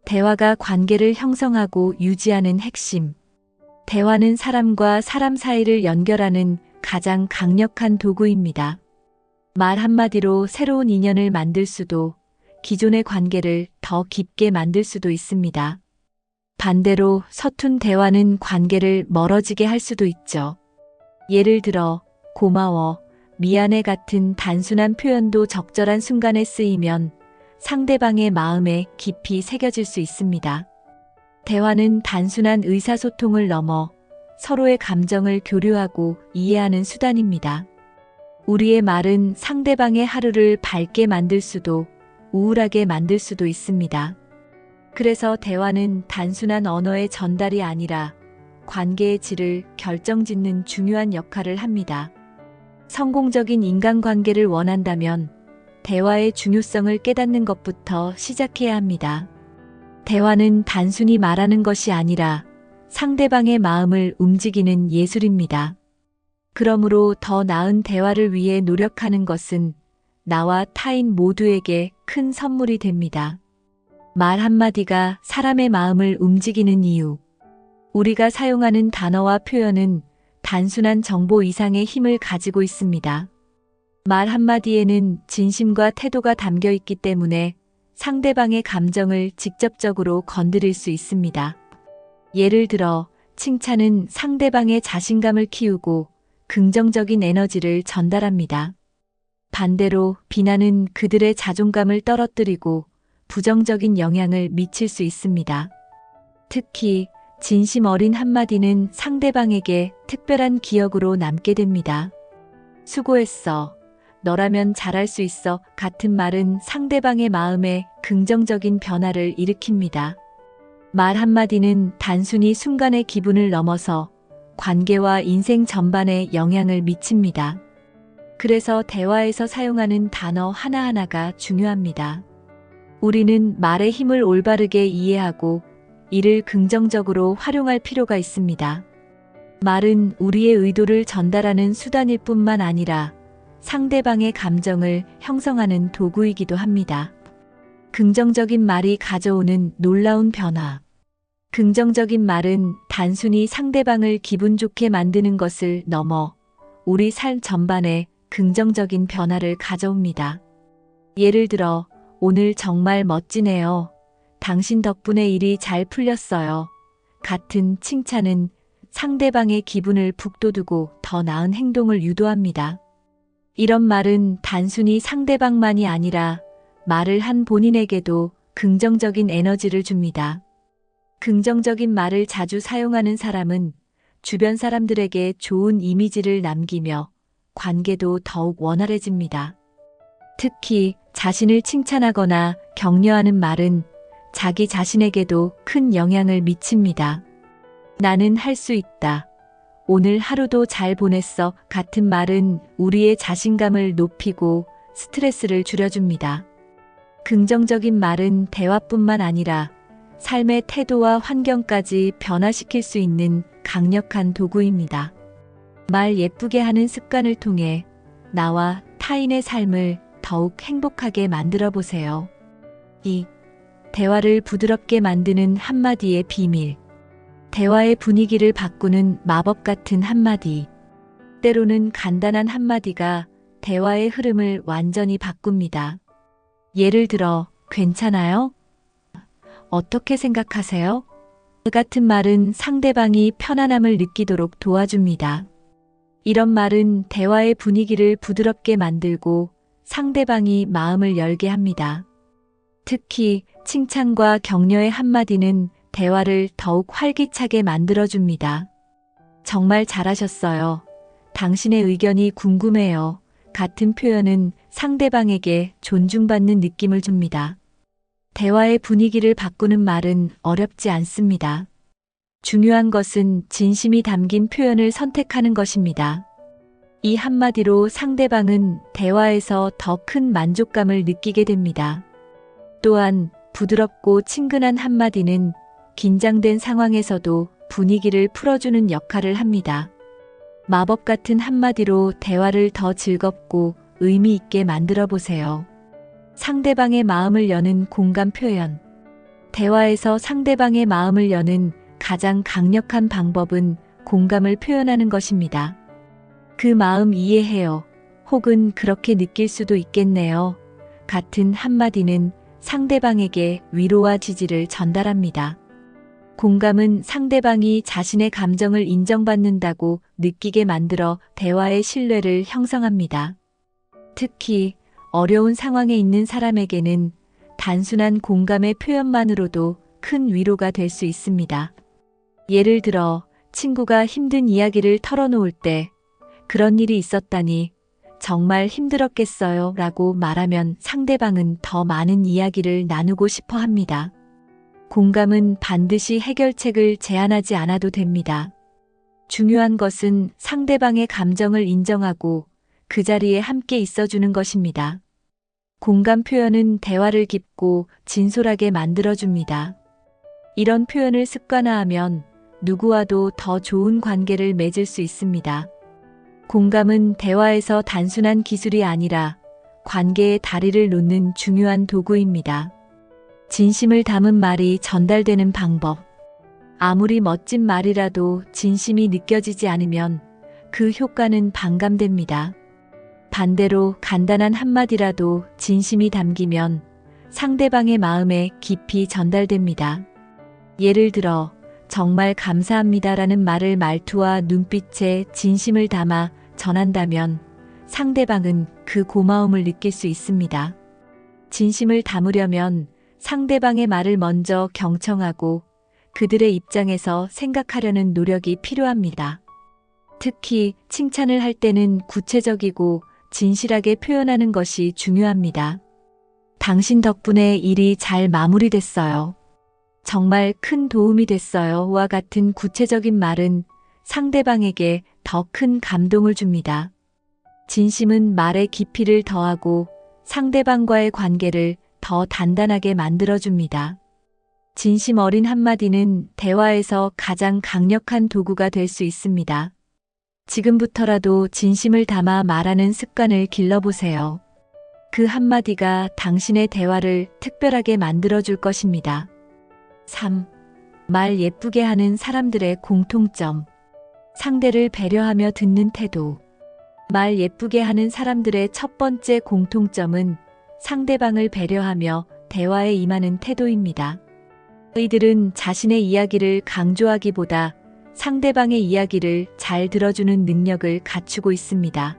대화가 관계를 형성하고 유지하는 핵심. 대화는 사람과 사람 사이를 연결하는 가장 강력한 도구입니다. 말 한마디로 새로운 인연을 만들 수도, 기존의 관계를 더 깊게 만들 수도 있습니다. 반대로 서툰 대화는 관계를 멀어지게 할 수도 있죠. 예를 들어, 고마워, 미안해 같은 단순한 표현도 적절한 순간에 쓰이면 상대방의 마음에 깊이 새겨질 수 있습니다. 대화는 단순한 의사소통을 넘어 서로의 감정을 교류하고 이해하는 수단입니다. 우리의 말은 상대방의 하루를 밝게 만들 수도 우울하게 만들 수도 있습니다. 그래서 대화는 단순한 언어의 전달이 아니라 관계의 질을 결정짓는 중요한 역할을 합니다. 성공적인 인간관계를 원한다면 대화의 중요성을 깨닫는 것부터 시작해야 합니다. 대화는 단순히 말하는 것이 아니라 상대방의 마음을 움직이는 예술입니다. 그러므로 더 나은 대화를 위해 노력하는 것은 나와 타인 모두에게 큰 선물이 됩니다. 말 한마디가 사람의 마음을 움직이는 이유. 우리가 사용하는 단어와 표현은 단순한 정보 이상의 힘을 가지고 있습니다. 말 한마디에는 진심과 태도가 담겨 있기 때문에 상대방의 감정을 직접적으로 건드릴 수 있습니다. 예를 들어, 칭찬은 상대방의 자신감을 키우고 긍정적인 에너지를 전달합니다. 반대로 비난은 그들의 자존감을 떨어뜨리고 부정적인 영향을 미칠 수 있습니다. 특히 진심 어린 한마디는 상대방에게 특별한 기억으로 남게 됩니다. 수고했어. 너라면 잘할 수 있어. 같은 말은 상대방의 마음에 긍정적인 변화를 일으킵니다. 말 한마디는 단순히 순간의 기분을 넘어서 관계와 인생 전반에 영향을 미칩니다. 그래서 대화에서 사용하는 단어 하나하나가 중요합니다. 우리는 말의 힘을 올바르게 이해하고 이를 긍정적으로 활용할 필요가 있습니다. 말은 우리의 의도를 전달하는 수단일 뿐만 아니라 상대방의 감정을 형성하는 도구이기도 합니다. 긍정적인 말이 가져오는 놀라운 변화. 긍정적인 말은 단순히 상대방을 기분 좋게 만드는 것을 넘어 우리 삶 전반에 긍정적인 변화를 가져옵니다. 예를 들어, 오늘 정말 멋지네요. 당신 덕분에 일이 잘 풀렸어요. 같은 칭찬은 상대방의 기분을 북돋우고 더 나은 행동을 유도합니다. 이런 말은 단순히 상대방만이 아니라 말을 한 본인에게도 긍정적인 에너지를 줍니다. 긍정적인 말을 자주 사용하는 사람은 주변 사람들에게 좋은 이미지를 남기며 관계도 더욱 원활해집니다. 특히 자신을 칭찬하거나 격려하는 말은 자기 자신에게도 큰 영향을 미칩니다. 나는 할 수 있다. 오늘 하루도 잘 보냈어. 같은 말은 우리의 자신감을 높이고 스트레스를 줄여줍니다. 긍정적인 말은 대화뿐만 아니라 삶의 태도와 환경까지 변화시킬 수 있는 강력한 도구입니다. 말 예쁘게 하는 습관을 통해 나와 타인의 삶을 더욱 행복하게 만들어 보세요. 2. 대화를 부드럽게 만드는 한마디의 비밀. 대화의 분위기를 바꾸는 마법 같은 한마디. 때로는 간단한 한마디가 대화의 흐름을 완전히 바꿉니다. 예를 들어, 괜찮아요? 어떻게 생각하세요? 같은 말은 상대방이 편안함을 느끼도록 도와줍니다. 이런 말은 대화의 분위기를 부드럽게 만들고 상대방이 마음을 열게 합니다. 특히 칭찬과 격려의 한마디는 대화를 더욱 활기차게 만들어줍니다. 정말 잘하셨어요. 당신의 의견이 궁금해요. 같은 표현은 상대방에게 존중받는 느낌을 줍니다. 대화의 분위기를 바꾸는 말은 어렵지 않습니다. 중요한 것은 진심이 담긴 표현을 선택하는 것입니다. 이 한마디로 상대방은 대화에서 더 큰 만족감을 느끼게 됩니다. 또한 부드럽고 친근한 한마디는 긴장된 상황에서도 분위기를 풀어주는 역할을 합니다. 마법 같은 한마디로 대화를 더 즐겁고 의미 있게 만들어 보세요. 상대방의 마음을 여는 공감 표현. 대화에서 상대방의 마음을 여는 가장 강력한 방법은 공감을 표현하는 것입니다. 그 마음 이해해요. 혹은 그렇게 느낄 수도 있겠네요. 같은 한마디는 상대방에게 위로와 지지를 전달합니다. 공감은 상대방이 자신의 감정을 인정받는다고 느끼게 만들어 대화의 신뢰를 형성합니다. 특히 어려운 상황에 있는 사람에게는 단순한 공감의 표현만으로도 큰 위로가 될 수 있습니다. 예를 들어 친구가 힘든 이야기를 털어놓을 때 그런 일이 있었다니 정말 힘들었겠어요 라고 말하면 상대방은 더 많은 이야기를 나누고 싶어 합니다. 공감은 반드시 해결책을 제안하지 않아도 됩니다. 중요한 것은 상대방의 감정을 인정하고 그 자리에 함께 있어주는 것입니다. 공감 표현은 대화를 깊고 진솔하게 만들어줍니다. 이런 표현을 습관화하면 누구와도 더 좋은 관계를 맺을 수 있습니다. 공감은 대화에서 단순한 기술이 아니라 관계의 다리를 놓는 중요한 도구입니다. 진심을 담은 말이 전달되는 방법. 아무리 멋진 말이라도 진심이 느껴지지 않으면 그 효과는 반감됩니다. 반대로 간단한 한마디라도 진심이 담기면 상대방의 마음에 깊이 전달됩니다. 예를 들어, 정말 감사합니다라는 말을 말투와 눈빛에 진심을 담아 전한다면 상대방은 그 고마움을 느낄 수 있습니다. 진심을 담으려면 상대방의 말을 먼저 경청하고 그들의 입장에서 생각하려는 노력이 필요합니다. 특히 칭찬을 할 때는 구체적이고 진실하게 표현하는 것이 중요합니다. 당신 덕분에 일이 잘 마무리됐어요. 정말 큰 도움이 됐어요.와 같은 구체적인 말은 상대방에게 더 큰 감동을 줍니다. 진심은 말의 깊이를 더하고 상대방과의 관계를 더 단단하게 만들어줍니다. 진심 어린 한마디는 대화에서 가장 강력한 도구가 될 수 있습니다. 지금부터라도 진심을 담아 말하는 습관을 길러보세요. 그 한마디가 당신의 대화를 특별하게 만들어줄 것입니다. 3. 말 예쁘게 하는 사람들의 공통점. 상대를 배려하며 듣는 태도. 말 예쁘게 하는 사람들의 첫 번째 공통점은 상대방을 배려하며 대화에 임하는 태도입니다. 이들은 자신의 이야기를 강조하기보다 상대방의 이야기를 잘 들어주는 능력을 갖추고 있습니다.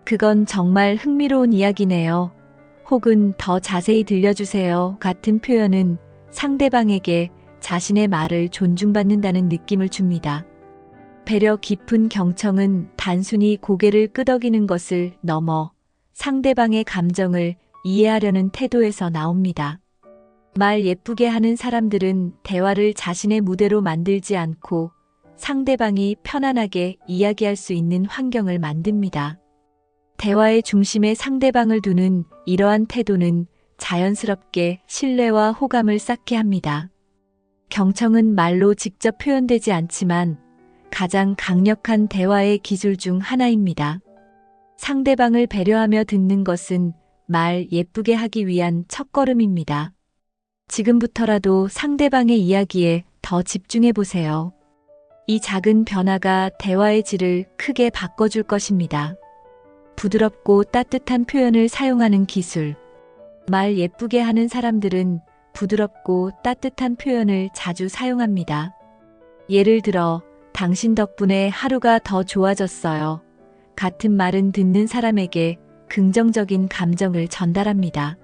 그건 정말 흥미로운 이야기네요. 혹은 더 자세히 들려주세요. 같은 표현은 상대방에게 자신의 말을 존중받는다는 느낌을 줍니다. 배려 깊은 경청은 단순히 고개를 끄덕이는 것을 넘어 상대방의 감정을 이해하려는 태도에서 나옵니다. 말 예쁘게 하는 사람들은 대화를 자신의 무대로 만들지 않고 상대방이 편안하게 이야기할 수 있는 환경을 만듭니다. 대화의 중심에 상대방을 두는 이러한 태도는 자연스럽게 신뢰와 호감을 쌓게 합니다. 경청은 말로 직접 표현되지 않지만 가장 강력한 대화의 기술 중 하나입니다. 상대방을 배려하며 듣는 것은 말 예쁘게 하기 위한 첫걸음입니다. 지금부터라도 상대방의 이야기에 더 집중해 보세요. 이 작은 변화가 대화의 질을 크게 바꿔줄 것입니다. 부드럽고 따뜻한 표현을 사용하는 기술. 말 예쁘게 하는 사람들은 부드럽고 따뜻한 표현을 자주 사용합니다. 예를 들어, 당신 덕분에 하루가 더 좋아졌어요. 같은 말은 듣는 사람에게 긍정적인 감정을 전달합니다.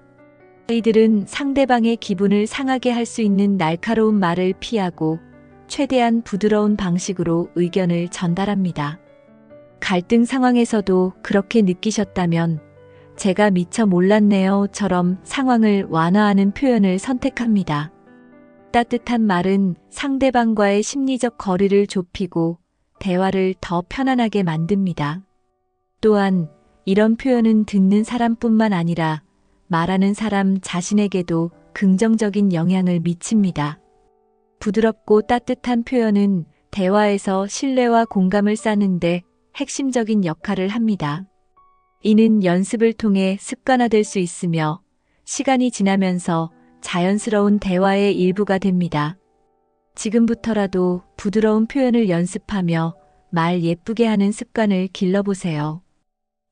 이들은 상대방의 기분을 상하게 할 수 있는 날카로운 말을 피하고 최대한 부드러운 방식으로 의견을 전달합니다. 갈등 상황에서도 그렇게 느끼셨다면 제가 미처 몰랐네요처럼 상황을 완화하는 표현을 선택합니다. 따뜻한 말은 상대방과의 심리적 거리를 좁히고 대화를 더 편안하게 만듭니다. 또한 이런 표현은 듣는 사람뿐만 아니라 말하는 사람 자신에게도 긍정적인 영향을 미칩니다. 부드럽고 따뜻한 표현은 대화에서 신뢰와 공감을 쌓는데 핵심적인 역할을 합니다. 이는 연습을 통해 습관화될 수 있으며 시간이 지나면서 자연스러운 대화의 일부가 됩니다. 지금부터라도 부드러운 표현을 연습하며 말 예쁘게 하는 습관을 길러보세요.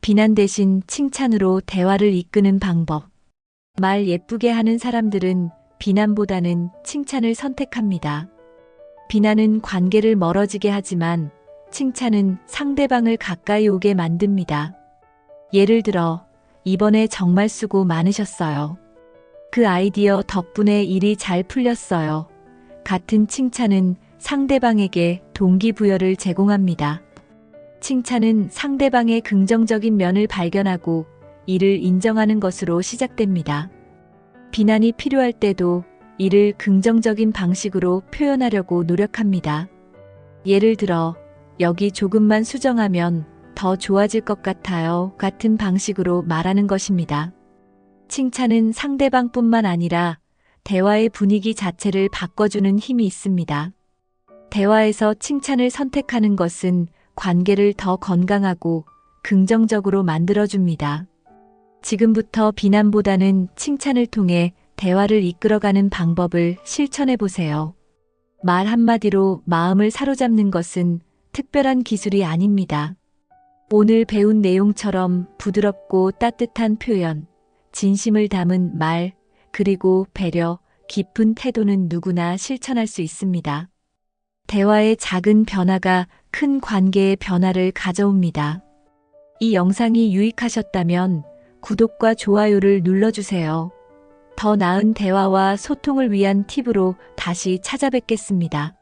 비난 대신 칭찬으로 대화를 이끄는 방법. 말 예쁘게 하는 사람들은 비난보다는 칭찬을 선택합니다. 비난은 관계를 멀어지게 하지만 칭찬은 상대방을 가까이 오게 만듭니다. 예를 들어, 이번에 정말 수고 많으셨어요. 그 아이디어 덕분에 일이 잘 풀렸어요. 같은 칭찬은 상대방에게 동기부여를 제공합니다. 칭찬은 상대방의 긍정적인 면을 발견하고 이를 인정하는 것으로 시작됩니다. 비난이 필요할 때도 이를 긍정적인 방식으로 표현하려고 노력합니다. 예를 들어, 여기 조금만 수정하면 더 좋아질 것 같아요. 같은 방식으로 말하는 것입니다. 칭찬은 상대방뿐만 아니라 대화의 분위기 자체를 바꿔주는 힘이 있습니다. 대화에서 칭찬을 선택하는 것은 관계를 더 건강하고 긍정적으로 만들어줍니다. 지금부터 비난보다는 칭찬을 통해 대화를 이끌어가는 방법을 실천해 보세요. 말 한마디로 마음을 사로잡는 것은 특별한 기술이 아닙니다. 오늘 배운 내용처럼 부드럽고 따뜻한 표현, 진심을 담은 말, 그리고 배려, 깊은 태도는 누구나 실천할 수 있습니다. 대화의 작은 변화가 큰 관계의 변화를 가져옵니다. 이 영상이 유익하셨다면 구독과 좋아요를 눌러주세요. 더 나은 대화와 소통을 위한 팁으로 다시 찾아뵙겠습니다.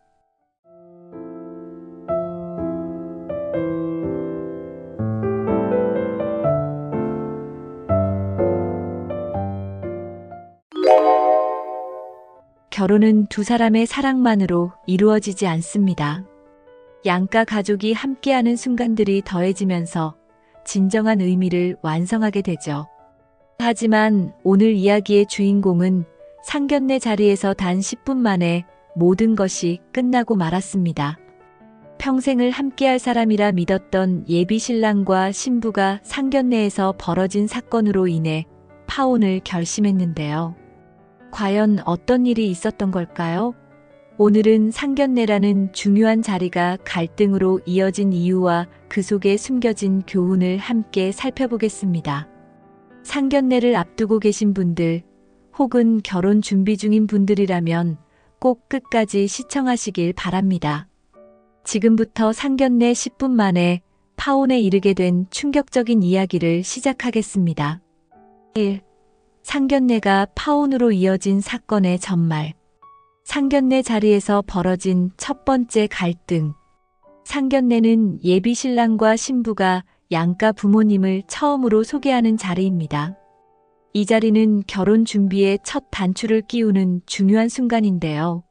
결혼은 두 사람의 사랑만으로 이루어지지 않습니다. 양가 가족이 함께하는 순간들이 더해지면서 진정한 의미를 완성하게 되죠. 하지만 오늘 이야기의 주인공은 상견례 자리에서 단 10분 만에 모든 것이 끝나고 말았습니다. 평생을 함께할 사람이라 믿었던 예비 신랑과 신부가 상견례에서 벌어진 사건으로 인해 파혼을 결심했는데요. 과연 어떤 일이 있었던 걸까요? 오늘은 상견례라는 중요한 자리가 갈등으로 이어진 이유와 그 속에 숨겨진 교훈을 함께 살펴보겠습니다. 상견례를 앞두고 계신 분들, 혹은 결혼 준비 중인 분들이라면 꼭 끝까지 시청하시길 바랍니다. 지금부터 상견례 10분 만에 파혼에 이르게 된 충격적인 이야기를 시작하겠습니다. 1. 상견례가 파혼으로 이어진 사건의 전말. 상견례 자리에서 벌어진 첫 번째 갈등. 상견례는 예비 신랑과 신부가 양가 부모님을 처음으로 소개하는 자리입니다. 이 자리는 결혼 준비에 첫 단추를 끼우는 중요한 순간인데요.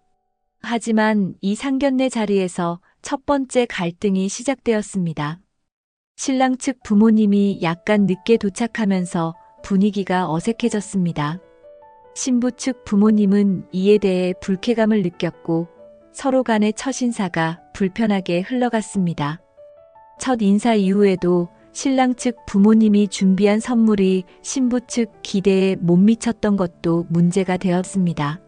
하지만 이 상견례 자리에서 첫 번째 갈등이 시작되었습니다. 신랑 측 부모님이 약간 늦게 도착하면서 분위기가 어색해졌습니다. 신부 측 부모님은 이에 대해 불쾌감을 느꼈고 서로 간의 첫 인사가 불편하게 흘러갔습니다. 첫 인사 이후에도 신랑 측 부모님이 준비한 선물이 신부 측 기대에 못 미쳤던 것도 문제가 되었습니다.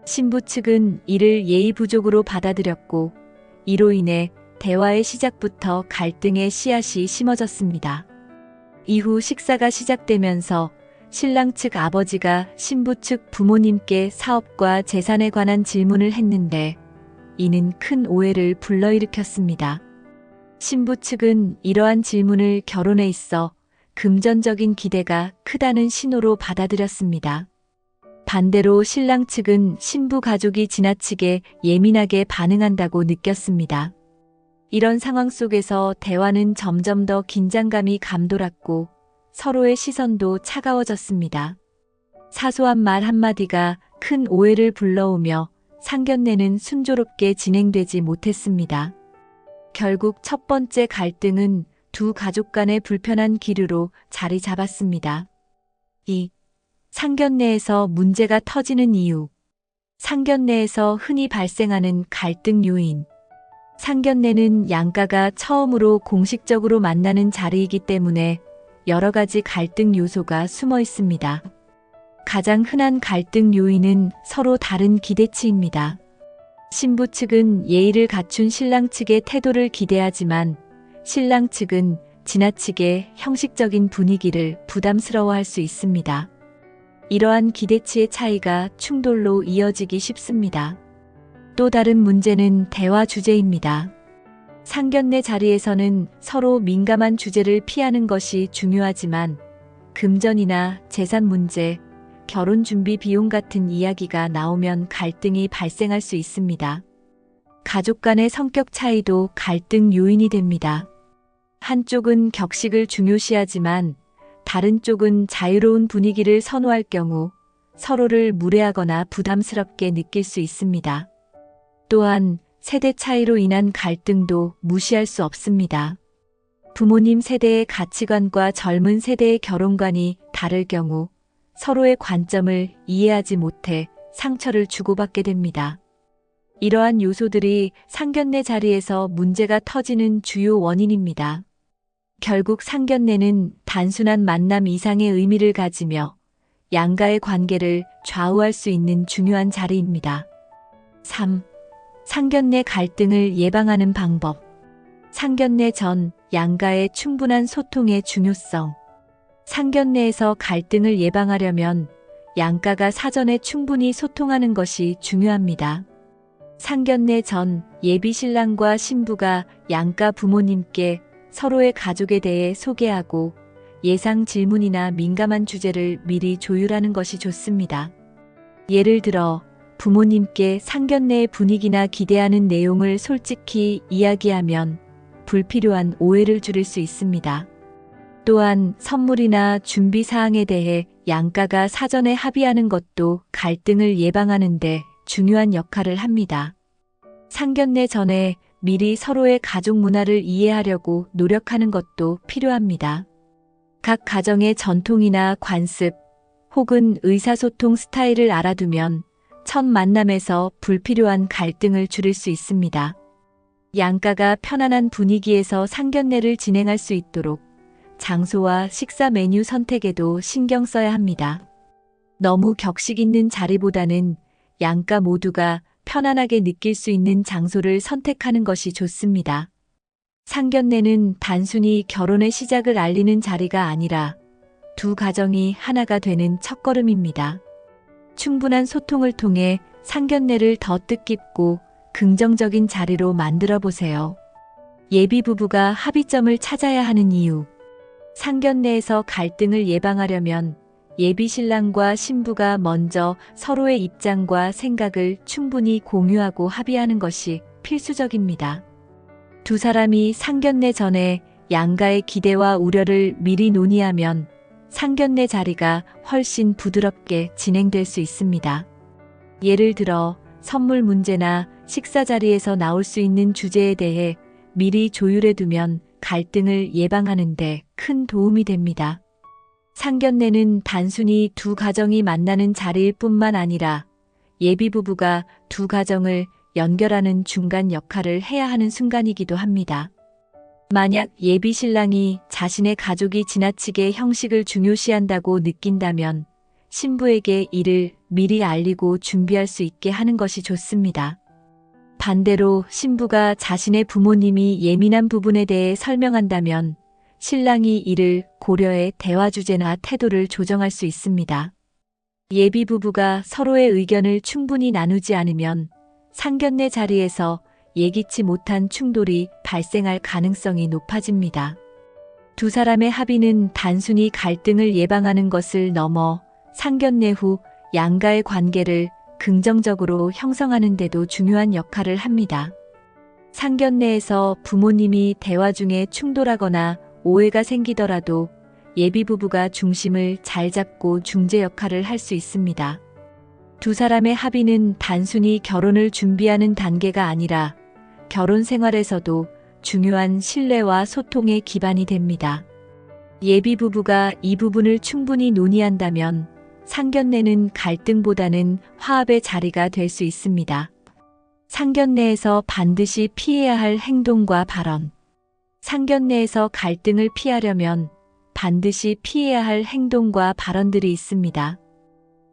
신부 측은 이를 예의 부족으로 받아들였고 이로 인해 대화의 시작부터 갈등의 씨앗이 심어졌습니다. 이후 식사가 시작되면서 신랑 측 아버지가 신부 측 부모님께 사업과 재산에 관한 질문을 했는데 이는 큰 오해를 불러일으켰습니다. 신부 측은 이러한 질문을 결혼에 있어 금전적인 기대가 크다는 신호로 받아들였습니다. 반대로 신랑 측은 신부 가족이 지나치게 예민하게 반응한다고 느꼈습니다. 이런 상황 속에서 대화는 점점 더 긴장감이 감돌았고 서로의 시선도 차가워졌습니다. 사소한 말 한마디가 큰 오해를 불러오며 상견례는 순조롭게 진행되지 못했습니다. 결국 첫 번째 갈등은 두 가족 간의 불편한 기류로 자리 잡았습니다. 2. 상견례에서 문제가 터지는 이유. 상견례에서 흔히 발생하는 갈등 요인. 상견례는 양가가 처음으로 공식적으로 만나는 자리이기 때문에 여러 가지 갈등 요소가 숨어 있습니다. 가장 흔한 갈등 요인은 서로 다른 기대치입니다. 신부 측은 예의를 갖춘 신랑 측의 태도를 기대하지만 신랑 측은 지나치게 형식적인 분위기를 부담스러워할 수 있습니다. 이러한 기대치의 차이가 충돌로 이어지기 쉽습니다. 또 다른 문제는 대화 주제입니다. 상견례 자리에서는 서로 민감한 주제를 피하는 것이 중요하지만 금전이나 재산 문제, 결혼 준비 비용 같은 이야기가 나오면 갈등이 발생할 수 있습니다. 가족 간의 성격 차이도 갈등 요인이 됩니다. 한쪽은 격식을 중요시하지만 다른 쪽은 자유로운 분위기를 선호할 경우 서로를 무례하거나 부담스럽게 느낄 수 있습니다. 또한 세대 차이로 인한 갈등도 무시할 수 없습니다. 부모님 세대의 가치관과 젊은 세대의 결혼관이 다를 경우 서로의 관점을 이해하지 못해 상처를 주고받게 됩니다. 이러한 요소들이 상견례 자리에서 문제가 터지는 주요 원인입니다. 결국 상견례는 단순한 만남 이상의 의미를 가지며 양가의 관계를 좌우할 수 있는 중요한 자리입니다. 3. 상견례 갈등을 예방하는 방법. 상견례 전 양가의 충분한 소통의 중요성. 상견례에서 갈등을 예방하려면 양가가 사전에 충분히 소통하는 것이 중요합니다. 상견례 전 예비 신랑과 신부가 양가 부모님께 서로의 가족에 대해 소개하고 예상 질문이나 민감한 주제를 미리 조율하는 것이 좋습니다. 예를 들어 부모님께 상견례의 분위기나 기대하는 내용을 솔직히 이야기하면 불필요한 오해를 줄일 수 있습니다. 또한 선물이나 준비 사항에 대해 양가가 사전에 합의하는 것도 갈등을 예방하는 데 중요한 역할을 합니다. 상견례 전에 미리 서로의 가족 문화를 이해하려고 노력하는 것도 필요합니다. 각 가정의 전통이나 관습 혹은 의사소통 스타일을 알아두면 첫 만남에서 불필요한 갈등을 줄일 수 있습니다. 양가가 편안한 분위기에서 상견례를 진행할 수 있도록 장소와 식사 메뉴 선택에도 신경 써야 합니다. 너무 격식 있는 자리보다는 양가 모두가 편안하게 느낄 수 있는 장소를 선택하는 것이 좋습니다. 상견례는 단순히 결혼의 시작을 알리는 자리가 아니라 두 가정이 하나가 되는 첫걸음입니다. 충분한 소통을 통해 상견례를 더 뜻깊고 긍정적인 자리로 만들어 보세요. 예비 부부가 합의점을 찾아야 하는 이유. 상견례에서 갈등을 예방하려면 예비 신랑과 신부가 먼저 서로의 입장과 생각을 충분히 공유하고 합의하는 것이 필수적입니다. 두 사람이 상견례 전에 양가의 기대와 우려를 미리 논의하면 상견례 자리가 훨씬 부드럽게 진행될 수 있습니다. 예를 들어 선물 문제나 식사 자리에서 나올 수 있는 주제에 대해 미리 조율해두면 갈등을 예방하는 데 큰 도움이 됩니다. 상견례는 단순히 두 가정이 만나는 자리일 뿐만 아니라 예비 부부가 두 가정을 연결하는 중간 역할을 해야 하는 순간이기도 합니다. 만약 예비 신랑이 자신의 가족이 지나치게 형식을 중요시한다고 느낀다면 신부에게 이를 미리 알리고 준비할 수 있게 하는 것이 좋습니다. 반대로 신부가 자신의 부모님이 예민한 부분에 대해 설명한다면 신랑이 이를 고려해 대화 주제나 태도를 조정할 수 있습니다. 예비 부부가 서로의 의견을 충분히 나누지 않으면 상견례 자리에서 예기치 못한 충돌이 발생할 가능성이 높아집니다. 두 사람의 합의는 단순히 갈등을 예방하는 것을 넘어 상견례 후 양가의 관계를 긍정적으로 형성하는 데도 중요한 역할을 합니다. 상견례에서 부모님이 대화 중에 충돌하거나 오해가 생기더라도 예비 부부가 중심을 잘 잡고 중재 역할을 할 수 있습니다. 두 사람의 합의는 단순히 결혼을 준비하는 단계가 아니라 결혼 생활에서도 중요한 신뢰와 소통의 기반이 됩니다. 예비 부부가 이 부분을 충분히 논의한다면 상견례는 갈등보다는 화합의 자리가 될 수 있습니다. 상견례에서 반드시 피해야 할 행동과 발언. 상견례에서 갈등을 피하려면 반드시 피해야 할 행동과 발언들이 있습니다.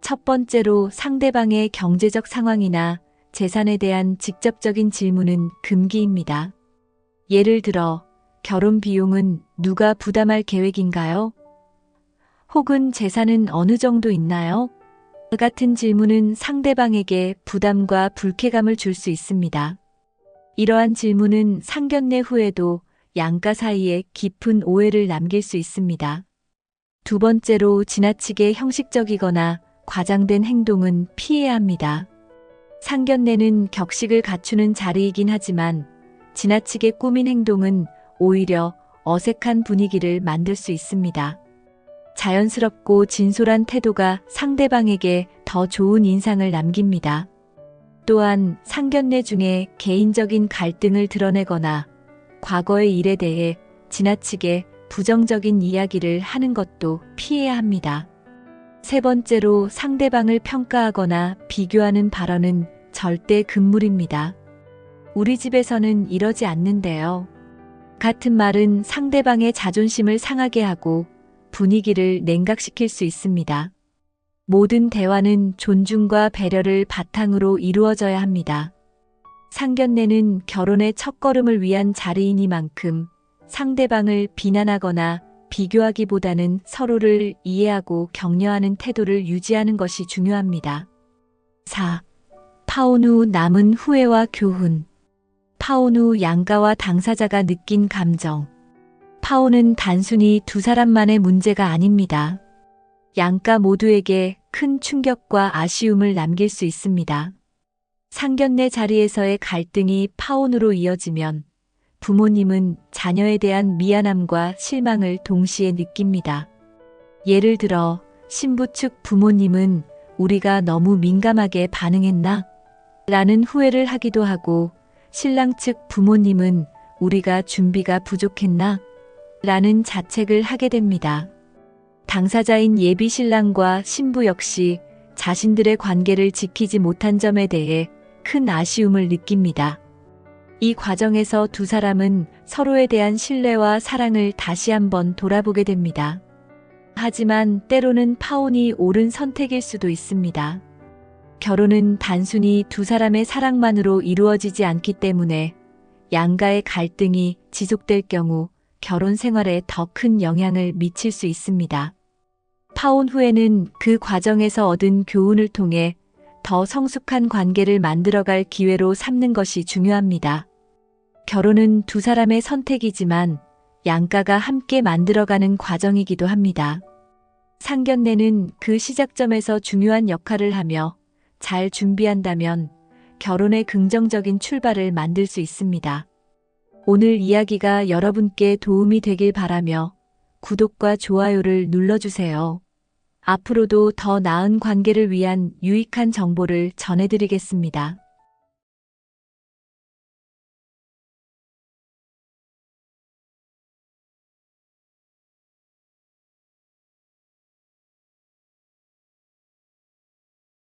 첫 번째로 상대방의 경제적 상황이나 재산에 대한 직접적인 질문은 금기입니다. 예를 들어, 결혼 비용은 누가 부담할 계획인가요? 혹은 재산은 어느 정도 있나요? 같은 질문은 상대방에게 부담과 불쾌감을 줄 수 있습니다. 이러한 질문은 상견례 후에도 양가 사이에 깊은 오해를 남길 수 있습니다. 두 번째로 지나치게 형식적이거나 과장된 행동은 피해야 합니다. 상견례는 격식을 갖추는 자리이긴 하지만 지나치게 꾸민 행동은 오히려 어색한 분위기를 만들 수 있습니다. 자연스럽고 진솔한 태도가 상대방에게 더 좋은 인상을 남깁니다. 또한 상견례 중에 개인적인 갈등을 드러내거나 과거의 일에 대해 지나치게 부정적인 이야기를 하는 것도 피해야 합니다. 세 번째로 상대방을 평가하거나 비교하는 발언은 절대 금물입니다. 우리 집에서는 이러지 않는데요. 같은 말은 상대방의 자존심을 상하게 하고 분위기를 냉각시킬 수 있습니다. 모든 대화는 존중과 배려를 바탕으로 이루어져야 합니다. 상견례는 결혼의 첫걸음을 위한 자리이니만큼 상대방을 비난하거나 비교하기보다는 서로를 이해하고 격려하는 태도를 유지하는 것이 중요합니다. 4. 파혼 후 남은 후회와 교훈. 파혼 후 양가와 당사자가 느낀 감정. 파혼은 단순히 두 사람만의 문제가 아닙니다. 양가 모두에게 큰 충격과 아쉬움을 남길 수 있습니다. 상견례 자리에서의 갈등이 파혼으로 이어지면 부모님은 자녀에 대한 미안함과 실망을 동시에 느낍니다. 예를 들어 신부 측 부모님은 우리가 너무 민감하게 반응했나? 라는 후회를 하기도 하고, 신랑 측 부모님은 우리가 준비가 부족했나? 라는 자책을 하게 됩니다. 당사자인 예비 신랑과 신부 역시 자신들의 관계를 지키지 못한 점에 대해 큰 아쉬움을 느낍니다. 이 과정에서 두 사람은 서로에 대한 신뢰와 사랑을 다시 한번 돌아보게 됩니다. 하지만 때로는 파혼이 옳은 선택일 수도 있습니다. 결혼은 단순히 두 사람의 사랑만으로 이루어지지 않기 때문에 양가의 갈등이 지속될 경우 결혼 생활에 더 큰 영향을 미칠 수 있습니다. 파혼 후에는 그 과정에서 얻은 교훈을 통해 더 성숙한 관계를 만들어갈 기회로 삼는 것이 중요합니다. 결혼은 두 사람의 선택이지만 양가가 함께 만들어가는 과정이기도 합니다. 상견례는 그 시작점에서 중요한 역할을 하며 잘 준비한다면 결혼의 긍정적인 출발을 만들 수 있습니다. 오늘 이야기가 여러분께 도움이 되길 바라며 구독과 좋아요를 눌러주세요. 앞으로도 더 나은 관계를 위한 유익한 정보를 전해드리겠습니다.